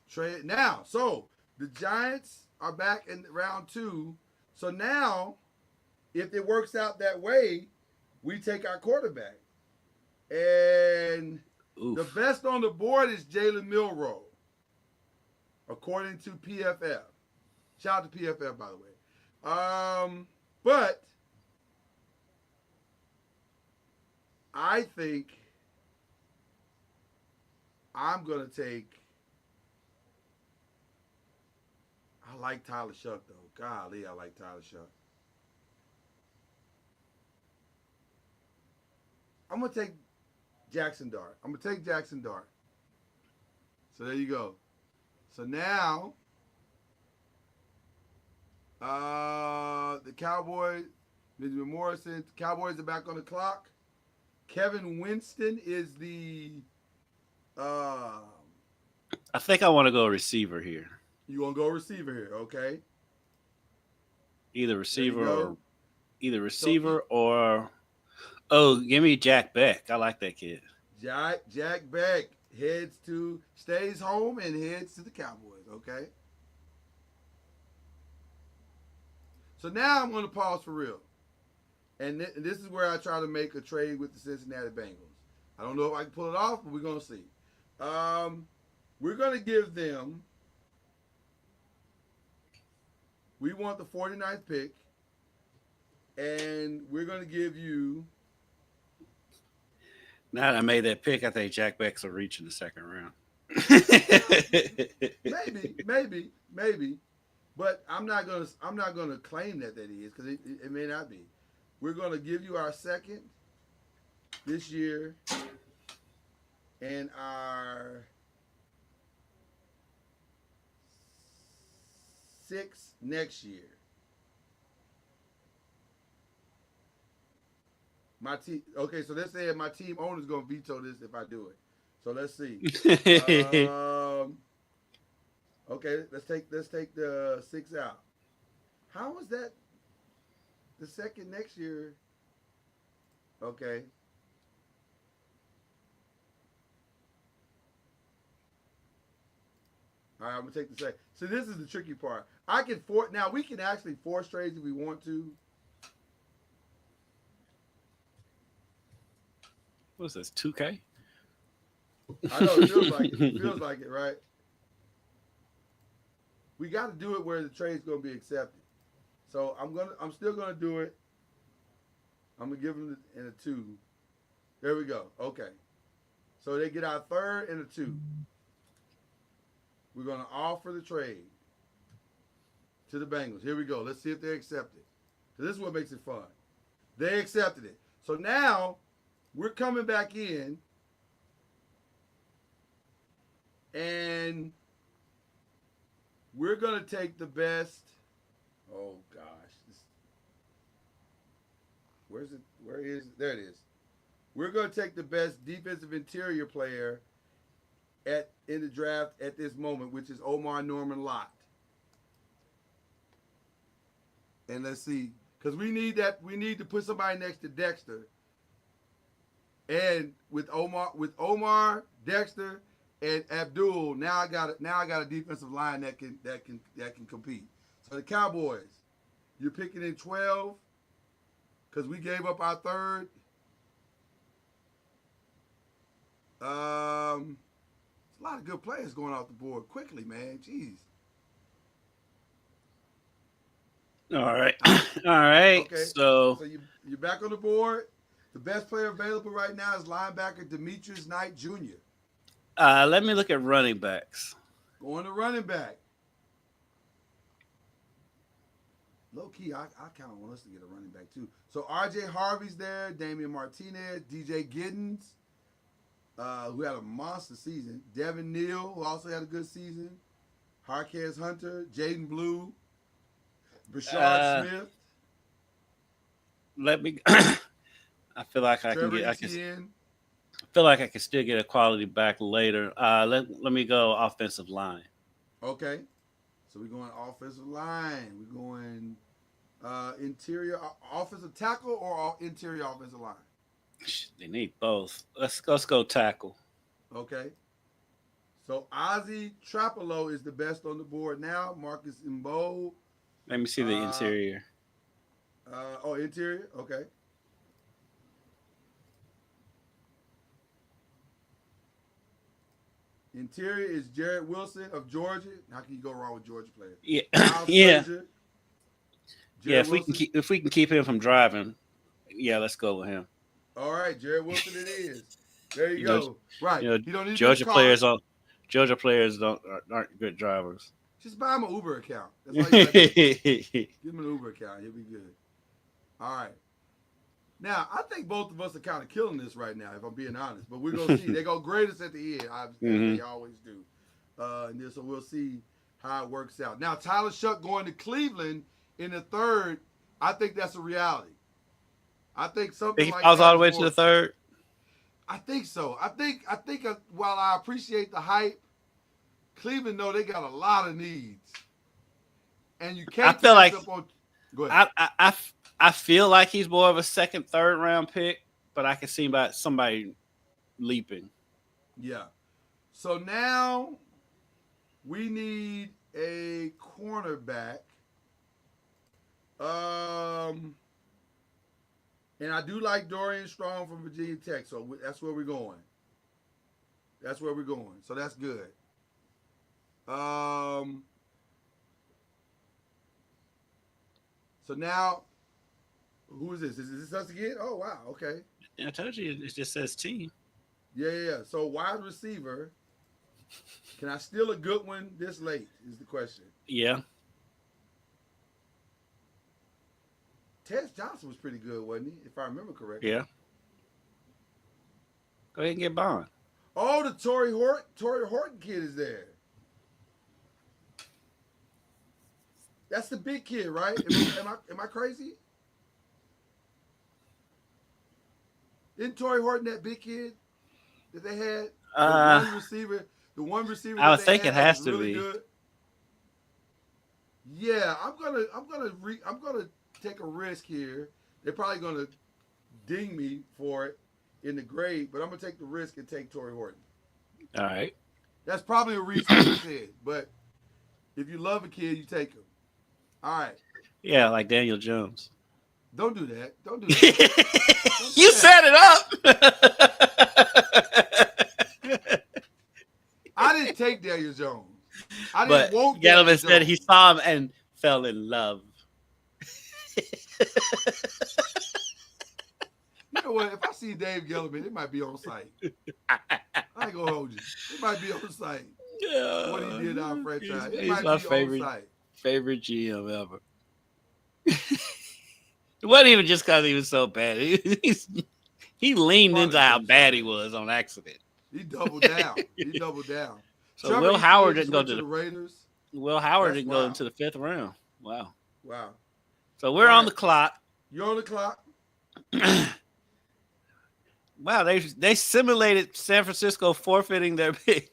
Trade now. So the Giants are back in round 2. So now, if it works out that way, we take our quarterback. And the best on the board is Jalen Milroe, according to PFF. Shout out to PFF, by the way. But I think I'm gonna take. I like Tyler Shuck though. Golly, I like Tyler Shuck. I'm gonna take Jackson Dart. I'm gonna take Jackson Dart. So there you go. So now, the Cowboys, Benjamin Morrison, the Cowboys are back on the clock. Kevin Winston is the. I think I want to go receiver here. You gonna go receiver here, okay? Either receiver or give me Jack Beck. I like that kid. Jack Beck stays home and heads to the Cowboys, okay? So now I'm going to pause for real. And this is where I try to make a trade with the Cincinnati Bengals. I don't know if I can pull it off, but we're going to see. We're going to give them, we want the 49th pick, and we're going to give you. Now that I made that pick, I think Jack Beck's will reach in the second round. maybe, but I'm not gonna claim that he is, because it may not be. We're gonna give you our second this year and our 6th next year. My team. Okay, so let's say my team owner's gonna veto this if I do it. So let's see. Okay, let's take the 6 out. How was that? The second next year. Okay. All right, I'm gonna take the second. So this is the tricky part. Now we can actually force trades if we want to. What's this? 2K? I know it feels like it. It feels like it, right? We got to do it where the trade's gonna be accepted. So I'm still gonna do it. I'm gonna give them in a 2. There we go. Okay. So they get our 3rd and a 2. We're gonna offer the trade to the Bengals. Here we go. Let's see if they accept it. So this is what makes it fun. They accepted it. So now we're coming back in, and we're going to take the best. Oh, gosh. Where is it? There it is. We're going to take the best defensive interior player in the draft at this moment, which is Omar Norman Lott. And let's see, because we need to put somebody next to Dexter. And with Omar, Dexter, and Abdul, now I got a defensive line that can compete. So the Cowboys, you're picking in 12 because we gave up our 3rd. A lot of good players going off the board quickly, man. Jeez. All right. All right. Okay. So you're back on the board. The best player available right now is linebacker Demetrius Knight Jr. Let me look at running backs. Going to running back. Low key, I kind of want us to get a running back too. So R.J. Harvey's there, Damian Martinez, DJ Giddens, who had a monster season, Devin Neal, who also had a good season, Harquez Hunter, Jaden Blue, Brashard Smith. Let me. I feel like I Trevor can get. Etienne. I feel like I can still get a quality back later. Let me go offensive line. Okay, so we're going offensive line. We're going interior offensive tackle or interior offensive line. They need both. Let's go tackle. Okay. So Ozzy Trapolo is the best on the board now. Marcus Mbo. Let me see the interior. Interior. Okay. Interior is Jared Wilson of Georgia. How can you go wrong with Georgia players? Yeah, Miles yeah, Frazier, yeah. Jared Wilson. If we can keep him from driving, yeah, let's go with him. All right, Jared Wilson it is. There you You know, go. Right. you know, He don't need to be in the Georgia car. Georgia players aren't good drivers. Just buy him an Uber account. That's all you got to do. Give him an Uber account. He'll be good. All right. Now, I think both of us are kind of killing this right now, if I'm being honest. But we're going to see. They're going to grade us at the end, obviously, they always do. And then, so we'll see how it works out. Now, Tyler Shuck going to Cleveland in the third, I think that's a reality. I think something He like falls that all the way is to the third. I think so. I think while I appreciate the hype, Cleveland know they got a lot of needs, and you can't. I feel like Go ahead. I feel like he's more of a second, third round pick, but I can see about somebody leaping. Yeah. So now we need a cornerback. And I do like Dorian Strong from Virginia Tech, so that's where we're going. That's where we're going. So that's good. So now, who is this? Is this us again? Oh, wow. Okay. I told you it just says team. Yeah. So wide receiver. Can I steal a good one this late is the question. Yeah. Tess Johnson was pretty good, wasn't he? If I remember correctly. Yeah. Go ahead and get Bond. Oh, the Torrey Horton kid is there. That's the big kid, right? Am I crazy? Isn't Torrey Horton that big kid that they had? The one receiver. I would think it has to be. Good. Yeah, I'm gonna take a risk here. They're probably gonna ding me for it in the grade, but I'm gonna take the risk and take Torrey Horton. All right. That's probably a reasonable kid, but if you love a kid, you take him. All right. Yeah, like Daniel Jones. Don't do that. Don't do that. You set it up. I didn't take Daniel Jones. I but didn't want Gettleman said he saw him and fell in love. You know what? If I see Dave Gettleman, it might be on site. I ain't gonna hold you. It might be on site. What he did our franchise. It might my be on site. favorite GM ever. It wasn't even just because he was so bad. He leaned into how bad he was on accident. He doubled down. So Trevor Will Howard didn't go to to the Raiders. Will Howard That's didn't go wild. into the 5th round. Wow. So we're All on right. the clock. You're on the clock. Wow, they simulated San Francisco forfeiting their pick.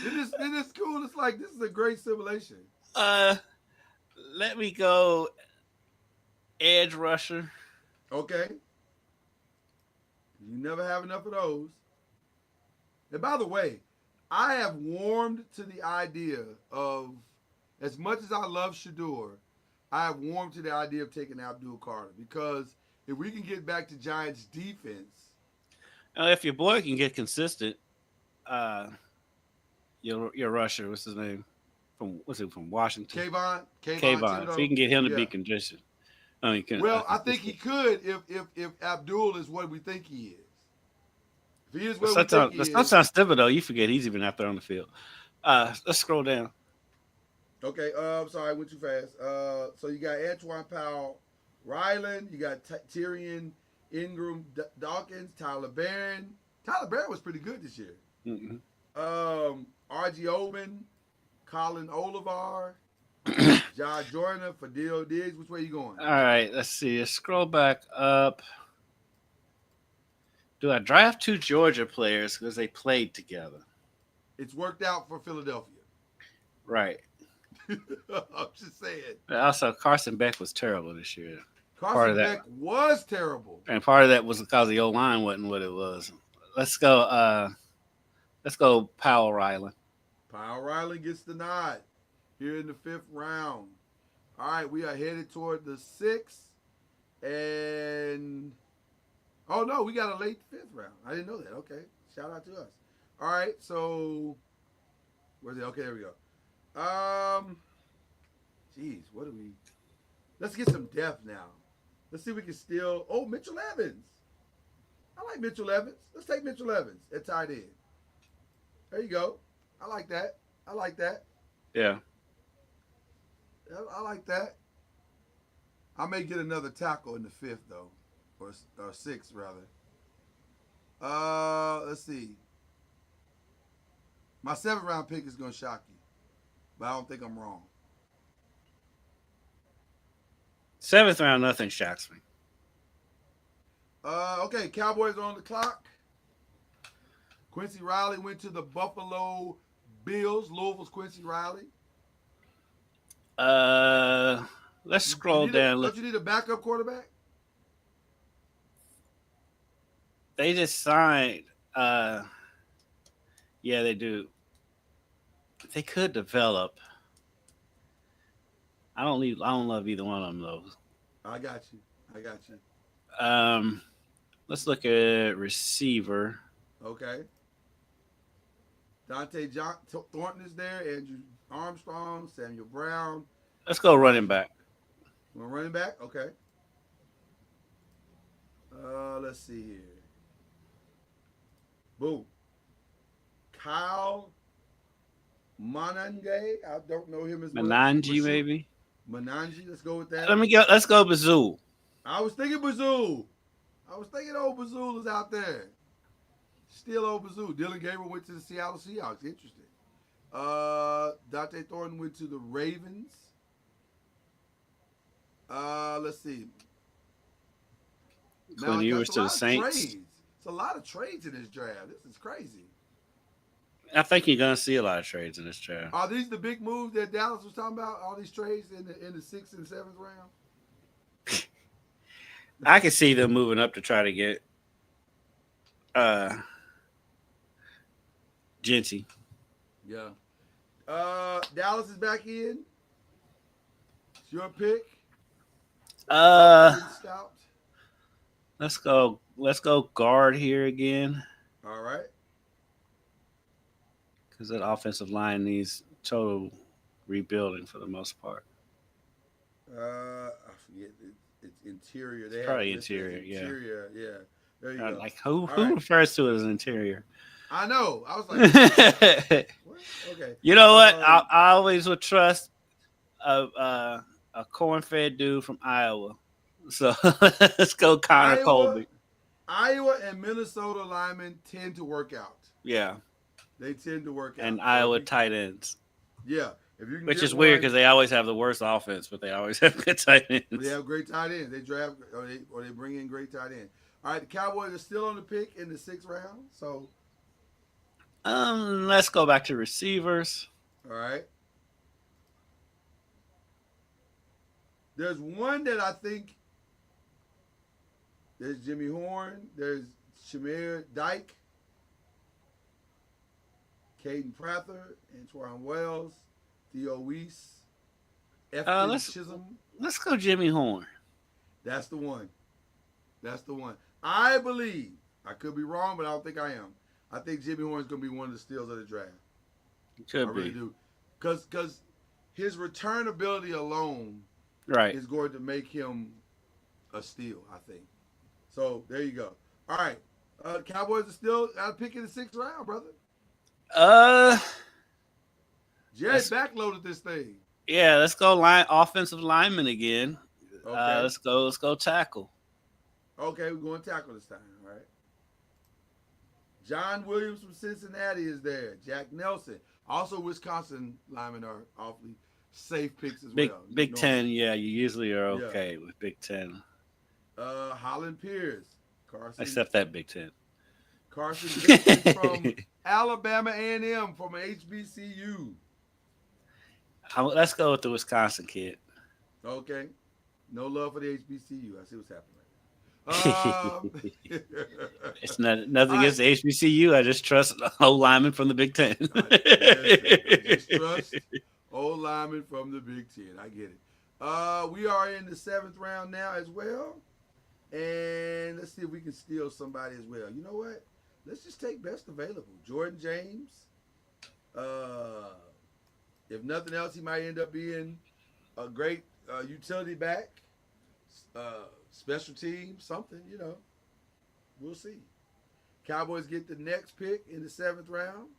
It is cool. It's like this is a great simulation. Let me go edge rusher. Okay. You never have enough of those. And by the way, I have warmed to the idea of, as much as I love Shador, I have warmed to the idea of taking Abdul Carter because if we can get back to Giants defense. If your boy can get consistent, your rusher, what's his name? From Washington? Kayvon. If he can get him to be consistent. I think he could if Abdul is what we think he is. If he is what we think he is. Sometimes Thibodeau, you forget he's even out there on the field. Let's scroll down. Okay, I'm sorry, I went too fast. So you got Antoine Powell, Ryland, you got Tyrion Ingram Dawkins, Tyler Barron. Tyler Barron was pretty good this year. Mm-hmm. R.G. Oben, Colin Olivar, John Jordan, Fadil Diggs. Which way you going? All right, let's see. Let's scroll back up. Do I draft 2 Georgia players because they played together? It's worked out for Philadelphia. Right. I'm just saying. Also, Carson Beck was terrible this year. Carson Beck was terrible. And part of that was because the O-line wasn't what it was. Let's go Powell Ryland. Powell Ryland gets the nod here in the 5th round. All right, we are headed toward the 6th. And, oh, no, we got a late 5th round. I didn't know that. Okay. Shout out to us. All right, so where's it? Okay, there we go. Jeez, what do we? Let's get some depth now. Let's see if we can still. Oh, Mitchell Evans. I like Mitchell Evans. Let's take Mitchell Evans at tight end. There you go. I like that. I like that. Yeah. I like that. I may get another tackle in the fifth though, or sixth rather. Let's see. My 7th round pick is gonna shock you, but I don't think I'm wrong. 7th round, nothing shocks me. Okay, Cowboys are on the clock. Quincy Riley went to the Buffalo Bills. Louisville's Quincy Riley. Let's scroll down. Don't you need a backup quarterback? They just signed. Yeah, they do. They could develop. I don't love either one of them though. I got you. Let's look at receiver. Okay. Dante Thornton is there. Andrew Armstrong, Samuel Brown. Let's go running back. We're running back. Okay. Let's see here. Boom. Kyle Manange. I don't know him as well. Mananji, maybe. Mananji. Let's go with that. Let's go Bazoo. I was thinking Bazoo. Old Bazoo is out there. Still old Bazoo. Dylan Gabriel went to the Seattle Seahawks. Interesting. Dante Thornton went to the Ravens. Let's see. Quinn Ewers to the Saints. It's a lot of trades in this draft. This is crazy. I think you're gonna see a lot of trades in this draft. Are these the big moves that Dallas was talking about? All these trades in the 6th and 7th round? I can see them moving up to try to get Genty. Yeah. Dallas is back in. It's your pick. Let's go guard here again. All right. Because that offensive line needs total rebuilding for the most part. I forget. It's interior. They probably interior. Yeah. There you go. Like who right. refers to it as interior? I know. I was like, what? Okay. You know what? I always would trust a corn-fed dude from Iowa. So let's go Connor Colby. Iowa and Minnesota linemen tend to work out. Yeah. They tend to work out. And Iowa tight ends. Yeah. If you can Which is weird because they always have the worst offense, but they always have good tight ends. They have great tight ends. They draft or they bring in great tight ends. All right, the Cowboys are still on the pick in the 6th round. So let's go back to receivers. All right. There's one that I think there's Jimmy Horn, there's Shamir Dyke, Caden Prather, Antoine Wells, Theo Weiss, Efton Chisholm. Let's go Jimmy Horn. That's the one. I believe, I could be wrong, but I don't think I am. I think Jimmy Horn is going to be one of the steals of the draft. Could I really do. Because his return ability alone is going to make him a steal, I think. So, there you go. All right. Cowboys are still picking the 6th round, brother. Jared backloaded this thing. Yeah, let's go offensive lineman again. Okay. Let's go tackle. Okay, we're going tackle this time, all right? John Williams from Cincinnati is there. Jack Nelson. Also, Wisconsin linemen are awfully safe picks as well. Big Ten, yeah, you usually are okay with Big Ten. Holland Pierce. Carson. Except that Big Ten. Carson Vincent from Alabama A&M from HBCU. Let's go with the Wisconsin kid. Okay. No love for the HBCU. I see what's happening. It's nothing against the HBCU. I just trust old lineman from the Big Ten. I just trust old lineman from the Big Ten. I get it. We are in the 7th round now as well. And let's see if we can steal somebody as well. You know what? let's just take best available. Jordan James. If nothing else, he might end up being a great utility back, special team, something. We'll see. Cowboys get the next pick in the 7th round.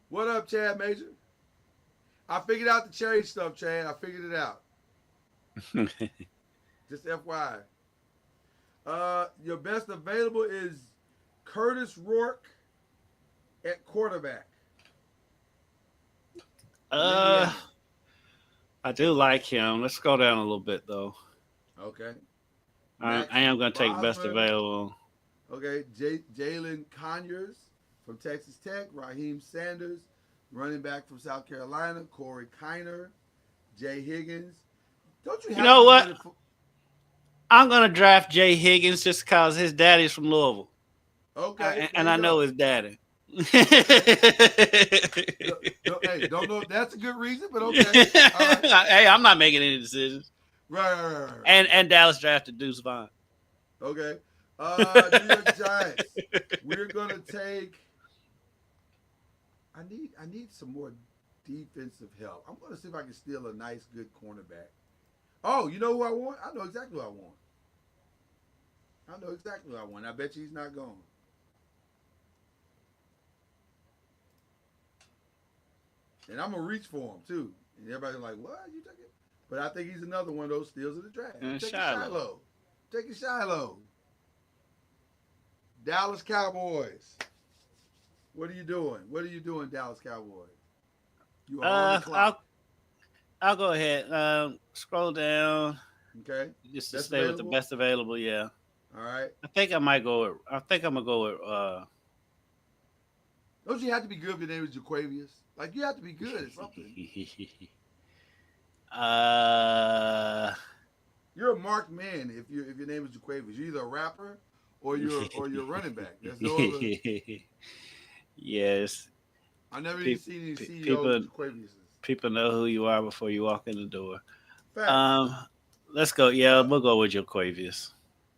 What up, Chad Major? I figured out the cherry stuff, Chad. I figured it out. Just FYI. Your best available is Curtis Rourke at quarterback. I do like him. Let's go down a little bit though. Okay. I am going to take best Bosman. available. Okay. Jalen Conyers from Texas Tech. Raheem Sanders, running back from South Carolina. Corey Kiner. Jay Higgins. Don't you have You know to what? get it I'm going to draft Jay Higgins just because his daddy's from Louisville. Okay. And I know his daddy. Hey, don't know if that's a good reason, but okay. All right. Hey, I'm not making any decisions. Right. And Dallas drafted Deuce Vaughn. Okay. New York Giants. We're gonna take. I need some more defensive help. I'm gonna see if I can steal a nice, good cornerback. Oh, you know who I want? I know exactly who I want. I bet you he's not gone. And I'm gonna reach for him too. And everybody's like, "What? You take it?" But I think he's another one of those steals of the draft. Shiloh. Take it, Shiloh. Dallas Cowboys. What are you doing? Dallas Cowboys? You are on the clock. I'll go ahead. Scroll down. Okay. Just to stay with the best available. Yeah. All right. I think I'm gonna go with. Don't you have to be good if your name is Jaquavius? Like you have to be good at something. You're a marked man if your name is Jaquavius. You're either a rapper or you're a running back. There's no other. Yes. I never even seen any CEOs Jaquavius. People know who you are before you walk in the door. Facts. Let's go. Yeah, we'll go with Jaquavius.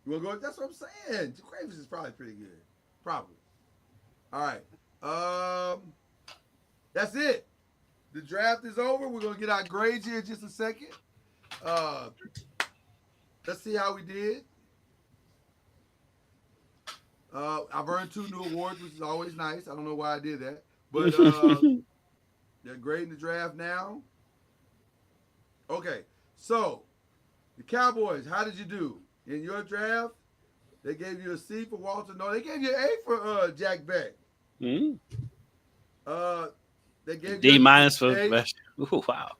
We'll go. That's what I'm saying. Jaquavius is probably pretty good. Probably. All right. That's it. The draft is over. We're gonna get our grades here in just a second. Let's see how we did. I've earned 2 new awards, which is always nice. I don't know why I did that, but they're grading the draft now. Okay, so the Cowboys, how did you do in your draft? They gave you a C for Walter. No, they gave you an A for Jack Beck. Mm. They gave D- you for best. Ooh, wow.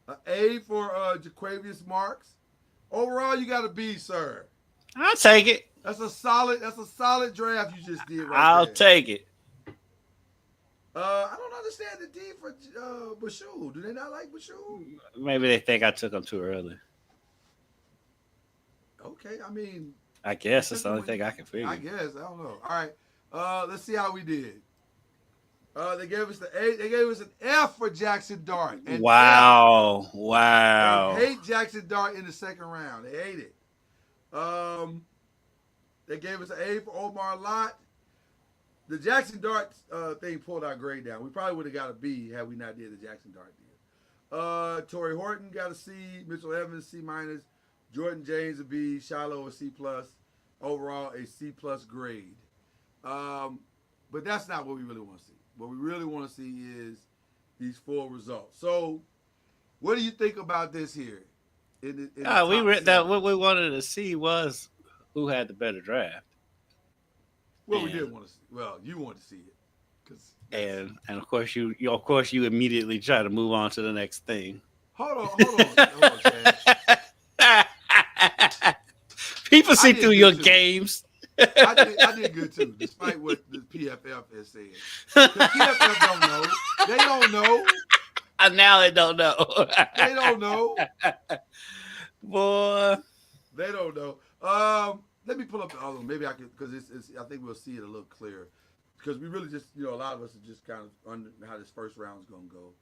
An A for Jaquavius Marks. Overall, you got a B, sir. I'll take it. That's a solid draft you just did right I'll there. take it. I don't understand the D for Bashul. Do they not like Bashul? Maybe they think I took him too early. Okay, I mean, I guess that's the only thing I can figure. I guess. I don't know. All right. Let's see how we did. They gave us the A. They gave us an F for Jackson Dart. And Wow. They hate Jackson Dart in the 2nd round. They hate it. They gave us an A for Omar Lott. The Jackson Dart thing pulled our grade down. We probably would have got a B had we not did the Jackson Dart deal. Torrey Horton got a C. Mitchell Evans, C-. Jordan James, a B. Shiloh, a C+. Overall, a C+ grade. But that's not what we really want to see. What we really want to see is these full results. So, what do you think about this here? What we wanted to see was who had the better draft. Well, we did want to see. Well, you want to see it, and of course you immediately try to move on to the next thing. Hold on, Chad. People see through your games. I did good too, despite what the PFF has said. The PFF don't know. They don't know. Now they don't know. They don't know. Boy. They don't know. Let me pull up the other one. Maybe I can, because I think we'll see it a little clearer. Because we really just, a lot of us are just kind of under how this first round is going to go.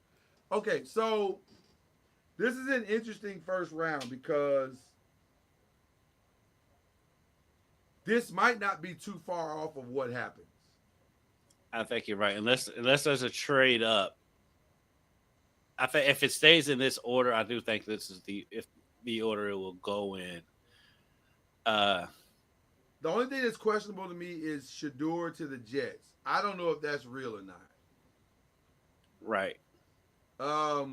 Okay, so this is an interesting first round because this might not be too far off of what happens. I think you're right. Unless there's a trade up, I think if it stays in this order, I do think this is the order it will go in. The only thing that's questionable to me is Shador to the Jets. I don't know if that's real or not. Right. I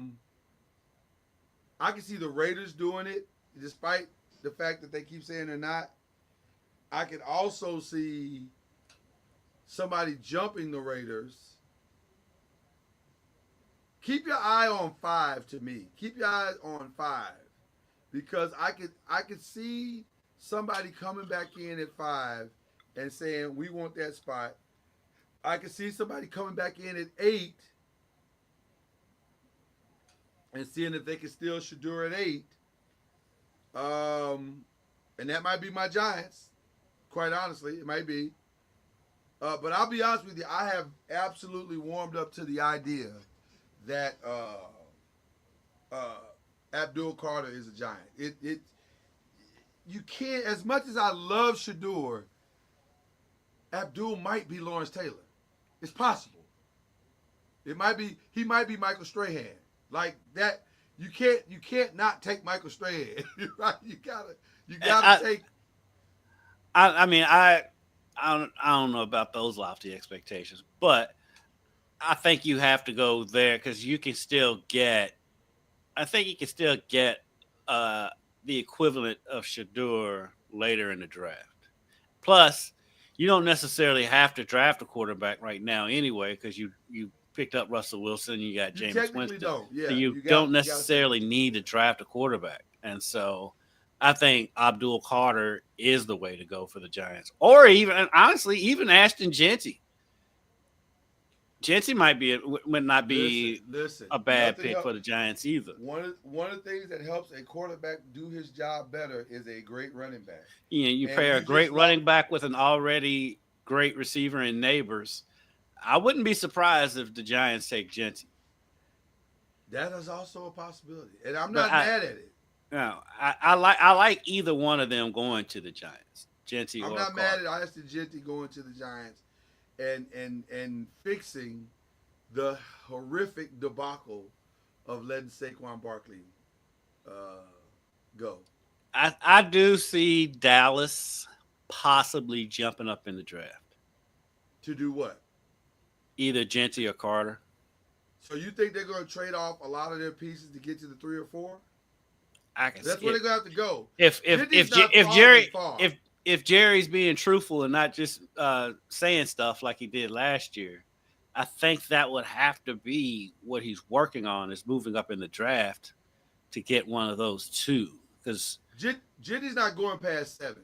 can see the Raiders doing it, despite the fact that they keep saying they're not. I can also see somebody jumping the Raiders. Keep your eye on 5 to me. Keep your eye on 5. Because I could see somebody coming back in at 5 and saying, we want that spot. I could see somebody coming back in at 8 and seeing if they can steal Shador at 8. And that might be my Giants. Quite honestly, it might be. But I'll be honest with you, I have absolutely warmed up to the idea that Abdul Carter is a Giant. You can't, as much as I love Shador, Abdul might be Lawrence Taylor. It's possible. He might be Michael Strahan. Like that, you can't not take Michael Strahan. Right? You gotta take. I don't know about those lofty expectations, but I think you have to go there because you can still get. I think you can still get the equivalent of Shador later in the draft. Plus, you don't necessarily have to draft a quarterback right now anyway because you picked up Russell Wilson, you got Jameis Winston. Yeah, so you don't necessarily need to draft a quarterback. And so I think Abdul Carter is the way to go for the Giants. Or even, honestly, even Ashton Jeanty. Jeanty might not be a bad pick for the Giants either. One of the things that helps a quarterback do his job better is a great running back. Yeah, you pair a great running back with an already great receiver in Neighbors. I wouldn't be surprised if the Giants take Jeanty. That is also a possibility, and I'm not mad at it. No, I like either one of them going to the Giants. Jeanty I'm or not Carter. mad at Ashton Jeanty going to the Giants and fixing the horrific debacle of letting Saquon Barkley go. I do see Dallas possibly jumping up in the draft. To do what? Either Jeanty or Carter. So you think they're going to trade off a lot of their pieces to get to the 3 or 4? That's where they're going to have to go. If Jerry's being truthful and not just saying stuff like he did last year, I think that would have to be what he's working on is moving up in the draft to get one of those two. Because Jeanty's not going past 7.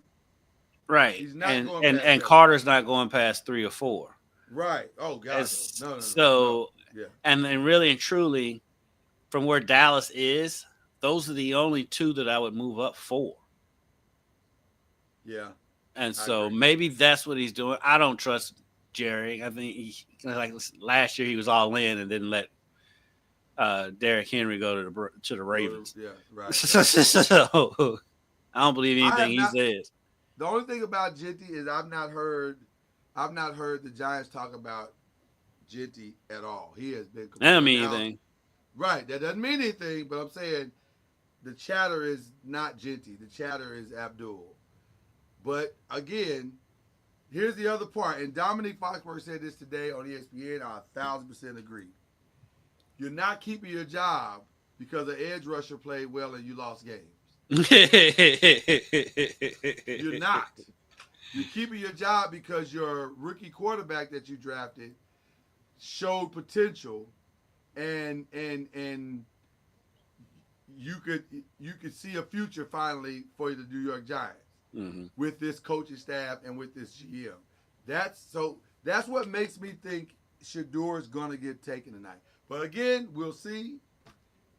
Right. He's not going past 7. Carter's not going past 3 or 4. Right. Oh, God. No. So, yeah. And then really and truly, from where Dallas is, those are the only 2 that I would move up for. Yeah. And so maybe that's what he's doing. I don't trust Jerry. I think like last year he was all in and didn't let Derrick Henry go to the Ravens. Yeah, right. So I don't believe anything he says. The only thing about Jeanty is I've not heard the Giants talk about Jeanty at all. He has been. That doesn't mean anything. Right. That doesn't mean anything. But I'm saying the chatter is not Jeanty. The chatter is Abdul. But again, here's the other part. And Dominique Foxworth said this today on ESPN. I 1,000% agree. You're not keeping your job because an edge rusher played well and you lost games. You're not. You're keeping your job because your rookie quarterback that you drafted showed potential, and you could see a future finally for the New York Giants with this coaching staff and with this GM. That's what makes me think Shador is going to get taken tonight. But again, we'll see.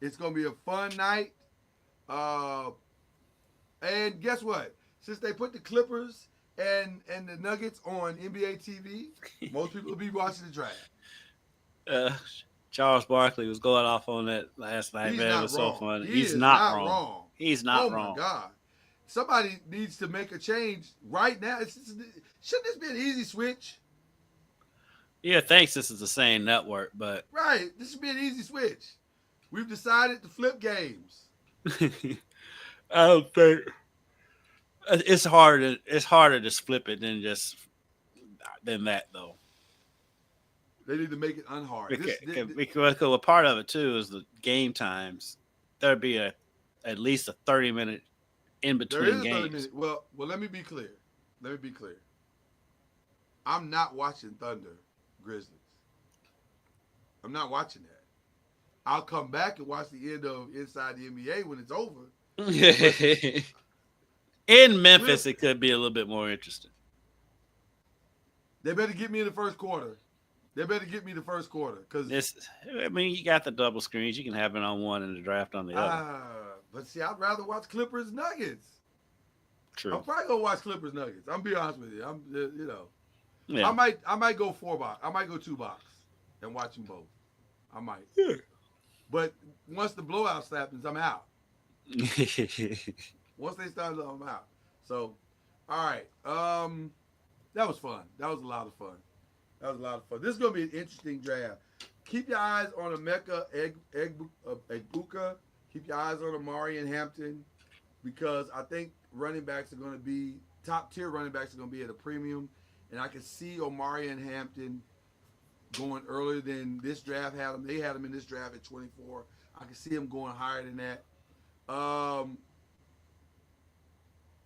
It's going to be a fun night. And guess what? Since they put the Clippers and the Nuggets on NBA TV, most people will be watching the draft. Charles Barkley was going off on that last night, man. It was so funny. He's not wrong. He's not wrong. Oh, my God. somebody needs to make a change right now. Shouldn't this be an easy switch? Yeah, thanks. This is the same network, but Right. This should be an easy switch. We've decided to flip games. I don't think it's harder. It's harder to flip it than that though. They need to make it unhard. Because a part of it too is the game times. There'd be at least a 30-minute in There is between a 30 games. minute. Well, let me be clear. I'm not watching Thunder Grizzlies. I'm not watching that. I'll come back and watch the end of Inside the NBA when it's over. In Memphis, it could be a little bit more interesting. They better get me in the first quarter. Because I mean, you got the double screens. You can have it on one and the draft on the other. But see, I'd rather watch Clippers Nuggets. True. I'm probably gonna watch Clippers Nuggets. I'm be honest with you. Yeah. I might go 4 box. I might go 2 box and watch them both. I might. Yeah. But once the blowout happens, I'm out. Once they start, I'm out. So, all right. That was fun. That was a lot of fun. This is gonna be an interesting draft. Keep your eyes on Emeka Egbuka. Keep your eyes on Amari and Hampton, because I think running backs are going to be top tier. Running backs are going to be at a premium, and I can see Omari and Hampton going earlier than this draft had them. They had them in this draft at 24. I can see them going higher than that.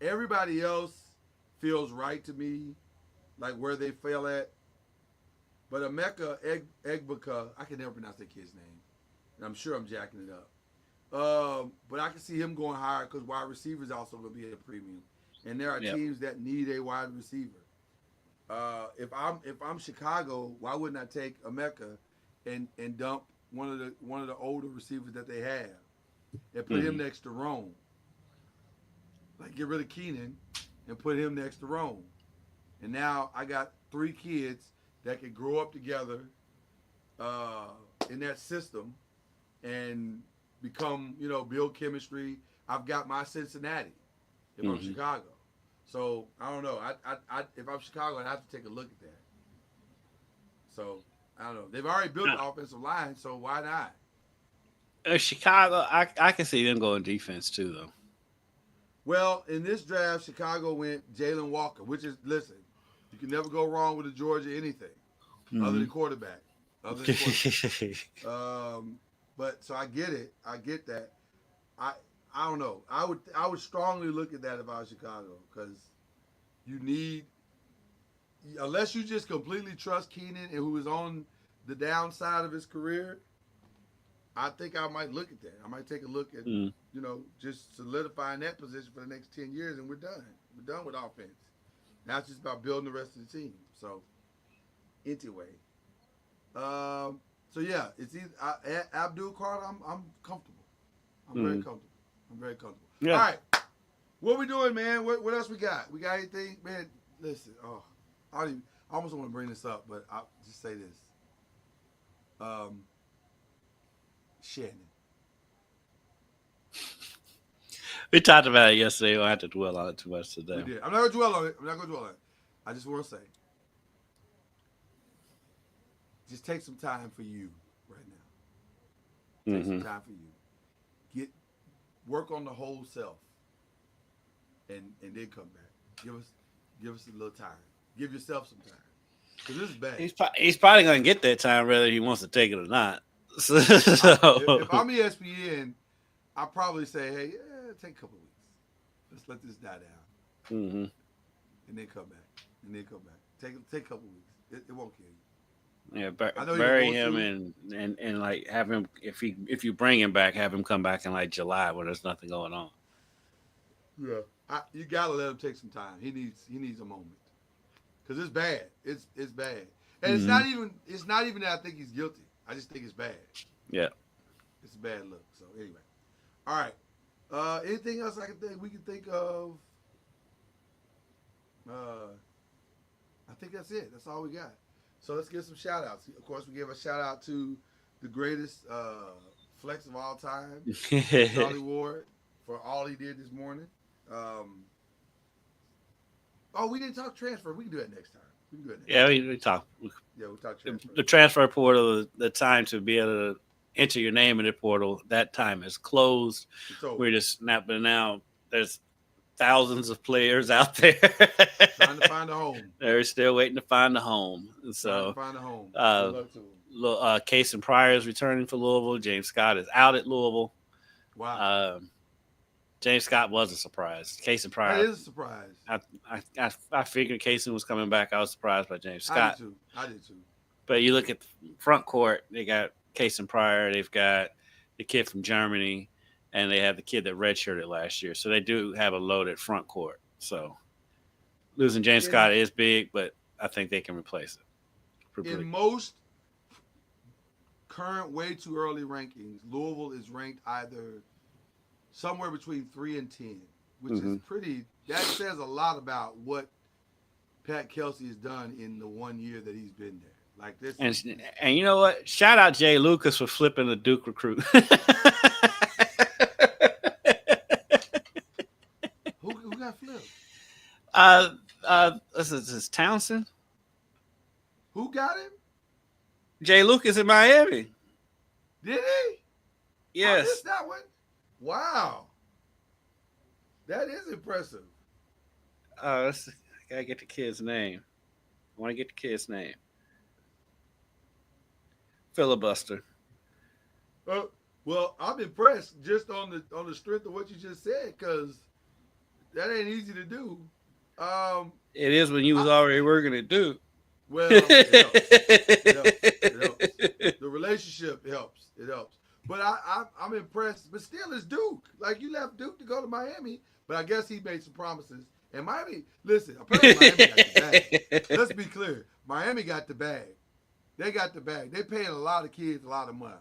Everybody else feels right to me, like where they fell at. But Emeka Egbuka, I can never pronounce that kid's name, and I'm sure I'm jacking it up. But I can see him going higher because wide receivers also going to be at a premium, and there are teams that need a wide receiver. If I'm Chicago, why wouldn't I take Emeka and dump one of the older receivers that they have and put him next to Rome? Like, get rid of Keenan and put him next to Rome, and now I got 3 kids that can grow up together in that system and become, build chemistry. I've got my Cincinnati if I'm Chicago. So I don't know. I if I'm Chicago, I'd have to take a look at that. So I don't know. They've already built the offensive line, so why not? Chicago, I can see them going defense too, though. Well, in this draft, Chicago went Jalen Walker, which is, listen, you can never go wrong with a Georgia anything other than quarterback. But so I get it. I get that. I don't know. I would strongly look at that if I was Chicago, because you need, unless you just completely trust Keenan and who is on the downside of his career, I think I might look at that. I might take a look at, just solidifying that position for the next 10 years, and we're done. We're done with offense. Now it's just about building the rest of the team. So, anyway. So, yeah, it's either Abdul Carter, I'm comfortable. I'm very comfortable. Yeah. All right. What we doing, man? What else we got? We got anything? Man, listen. Oh, I almost want to bring this up, but I'll just say this. Shannon. We talked about it yesterday. We don't have to dwell on it too much today. We did. I'm not going to dwell on it. I just want to say, just take some time for you right now. Take some time for you. Work on the whole self, and then come back. Give us a little time. Give yourself some time, because this is bad. He's probably going to get that time whether he wants to take it or not. So. If I'm ESPN, I'll probably say, hey, take a couple of weeks. Let's let this die down, and then come back. Take a couple of weeks. It won't kill you. Yeah, bury him and like have him, if you bring him back, have him come back in like July when there's nothing going on. Yeah, you gotta let him take some time. He needs a moment, because it's bad. It's bad, and it's not even that I think he's guilty. I just think it's bad. Yeah, it's a bad look. So anyway, all right. Anything else we can think of? I think that's it. That's all we got. So let's give some shout outs. Of course, we give a shout out to the greatest flex of all time, Charlie Ward, for all he did this morning. Oh, we didn't talk transfer. We can do that next time. We can do it next Yeah, time. we talk. Yeah, we'll talk transfer. The transfer portal, the time to be able to enter your name in the portal, that time is closed. It's over. We're just not, but now there's thousands of players out there Trying to find a home. They're still waiting to find a home. So, Trying to find a home. Good luck to them. Case and Pryor is returning for Louisville. James Scott is out at Louisville. Wow. James Scott was a surprise. Case and Pryor. That is a surprise. I figured Casey was coming back. I was surprised by James Scott. I did too. But you look at the front court, they got Case and Pryor. They've got the kid from Germany, and they have the kid that redshirted last year. So they do have a loaded front court. So losing James Scott is big, but I think they can replace it. In most current way too early rankings, Louisville is ranked either somewhere between 3 and 10, which is pretty. That says a lot about what Pat Kelsey has done in the 1 year that he's been there. Like this, and you know what? Shout out Jay Lucas for flipping the Duke recruit. Who got flipped? This is Townsend. Who got him? Jay Lucas in Miami. Did he? Yes. I missed that one. Wow. That is impressive. I gotta get the kid's name. I want to get the kid's name. Filibuster. Well, I'm impressed just on the strength of what you just said, because that ain't easy to do. It is when you was already working at Duke. Well, it helps. The relationship helps. It helps. But I'm impressed. But still, it's Duke. Like, you left Duke to go to Miami, but I guess he made some promises. And Miami, listen, apparently Miami got the bag. Let's be clear. Miami got the bag. They got the bag. They paying a lot of kids a lot of money.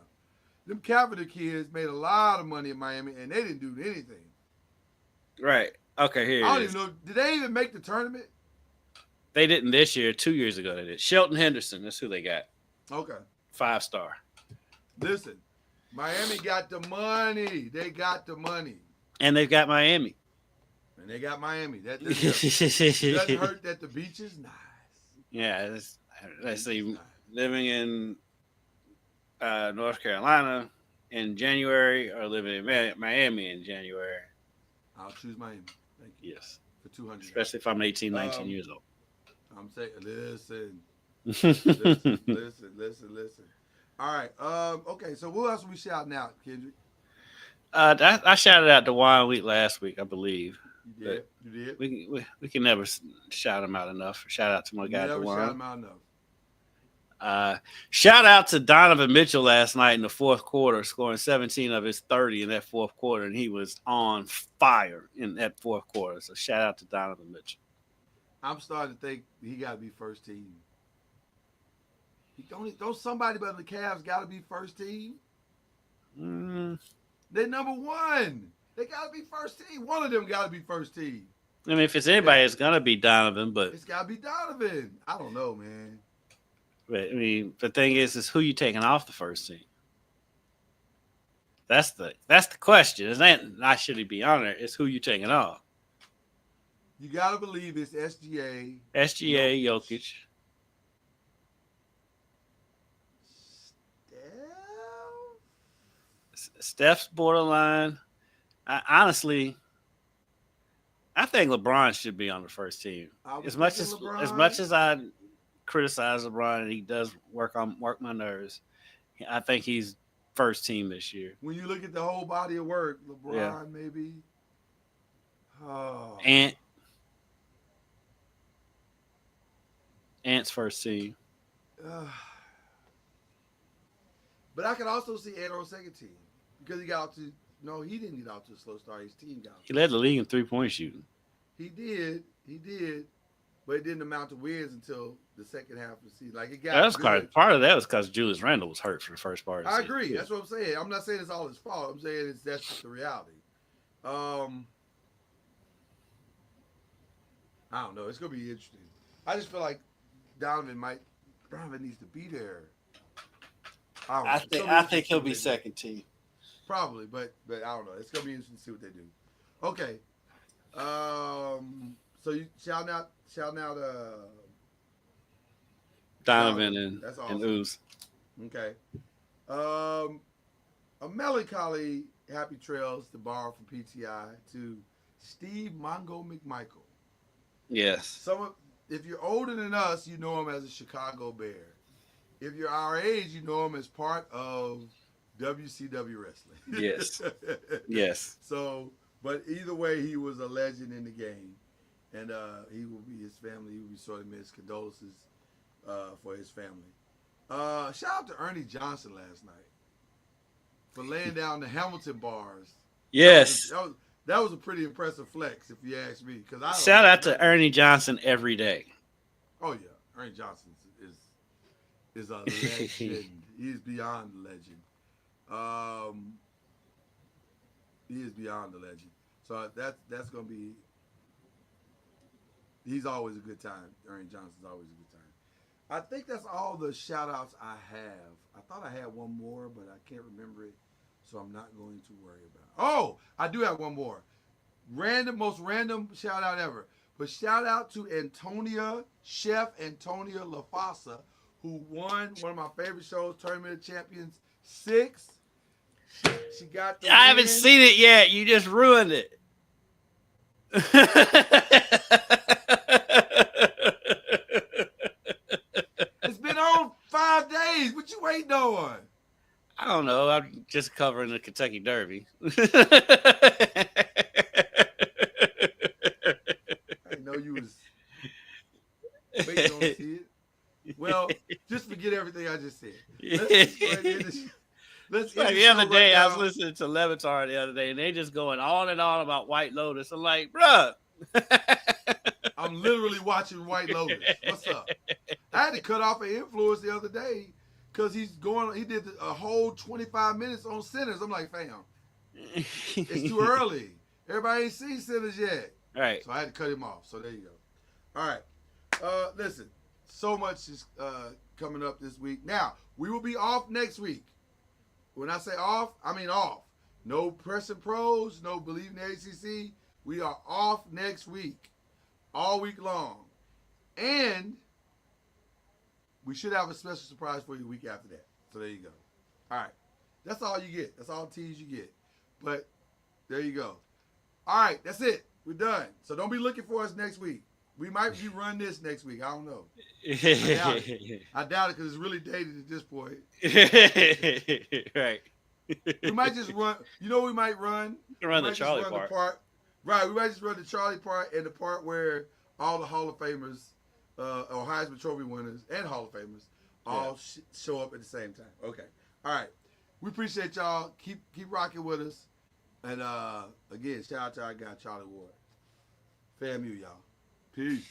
Them Capita kids made a lot of money in Miami, and they didn't do anything. Right. Okay, here I don't even know. Did they even make the tournament? They didn't this year. 2 years ago they did. Shelton Henderson, that's who they got. Okay. 5-star. Listen, Miami got the money. They got the money. And they've got Miami. And they got Miami. That doesn't hurt that the beach is nice. Yeah, let's see. Nice. Living in North Carolina in January or living in Miami in January. I'll choose Miami. Thank you. Yes. For 200. Especially if I'm 18, 19 years old. I'm saying, listen. Listen. All right. Okay, so who else are we shouting out, Kendrick? I shouted out DeJuan Wheat last week, I believe. You did? We can never shout him out enough. Shout out to my guy DeJuan. Shout him out enough. Shout out to Donovan Mitchell last night in the fourth quarter, scoring 17 of his 30 in that fourth quarter, and he was on fire in that fourth quarter. So shout out to Donovan Mitchell. I'm starting to think he got to be first team. Don't somebody but the Cavs got to be first team? They're number one. They got to be first team. One of them got to be first team. I mean, if it's anybody, it's going to be Donovan, but it's got to be Donovan. I don't know, man. But I mean, the thing is who you taking off the first team? That's the question. It's not should he be on there. It's who you taking off. You got to believe it's SGA. Jokic. Steph's borderline. Honestly, I think LeBron should be on the first team. As much as I criticize LeBron and he does work my nerves, I think he's first team this year. When you look at the whole body of work, LeBron maybe. Oh. Ant's first team. But I could also see Ant on second team because he got out to. No, he didn't get out to a slow start. His team got out. He led the league in 3-point shooting. He did, but it didn't amount to wins until the second half of the season. Like it got. Part of that was because Julius Randle was hurt for the first part of the season. I agree. That's what I'm saying. I'm not saying it's all his fault. I'm saying that's just the reality. I don't know. It's gonna be interesting. I just feel like Donovan needs to be there. I think he'll be second team. Probably, but I don't know. It's gonna be interesting to see what they do. Okay. So you shouting out Donovan and, that's and awesome. Ooze. Okay. A melancholy happy trails to borrow from PTI to Steve Mongo McMichael. Yes. If you're older than us, you know him as a Chicago Bear. If you're our age, you know him as part of WCW wrestling. Yes. Yes. So, but either way, he was a legend in the game, and he will be his family. He will be sorely missed. Condolences for his family. Shout out to Ernie Johnson last night for laying down the Hamilton bars. Yes. That was a pretty impressive flex, if you ask me. Shout out to Ernie Johnson every day. Oh yeah, Ernie Johnson is a legend. He is beyond the legend. He is beyond the legend. So that's gonna be. He's always a good time. Ernie Johnson's always a good time. I think that's all the shout outs I have. I thought I had one more, but I can't remember it, so I'm not going to worry about it. Oh, I do have one more. Most random shout out ever. But shout out to Chef Antonia LaFasa, who won one of my favorite shows, Tournament of Champions 6. She got the I haven't win. seen it yet. You just ruined it. It's been on 5 days. What you waiting on? I don't know. I'm just covering the Kentucky Derby. I didn't know you was waiting on to see it. Well, just forget everything I just said. Let's Like the other day, I was listening to Levitar the other day, and they just going on and on about White Lotus. I'm like, bruh. I'm literally watching White Lotus. What's up? I had to cut off an influence the other day because he did a whole 25 minutes on Sinners. I'm like, fam, it's too early. Everybody ain't seen Sinners yet. All right. So I had to cut him off. So there you go. All right. Listen, so much is coming up this week. Now, we will be off next week. When I say off, I mean off. No Press and Pros, no Believe in the ACC. We are off next week, all week long. And we should have a special surprise for you the week after that. So there you go. All right. That's all you get. That's all teas you get. But there you go. All right. That's it. We're done. So don't be looking for us next week. We might be run this next week. I don't know. I doubt it because it's really dated at this point. Right. We might just run. You know, we might run. Run the Charlie part. Right. We might just run the Charlie part and the part where all the Hall of Famers or Heisman Trophy winners and Hall of Famers all show up at the same time. Okay. All right. We appreciate y'all. Keep rocking with us. And again, shout out to our guy Charlie Ward. FAMU, y'all. Peace.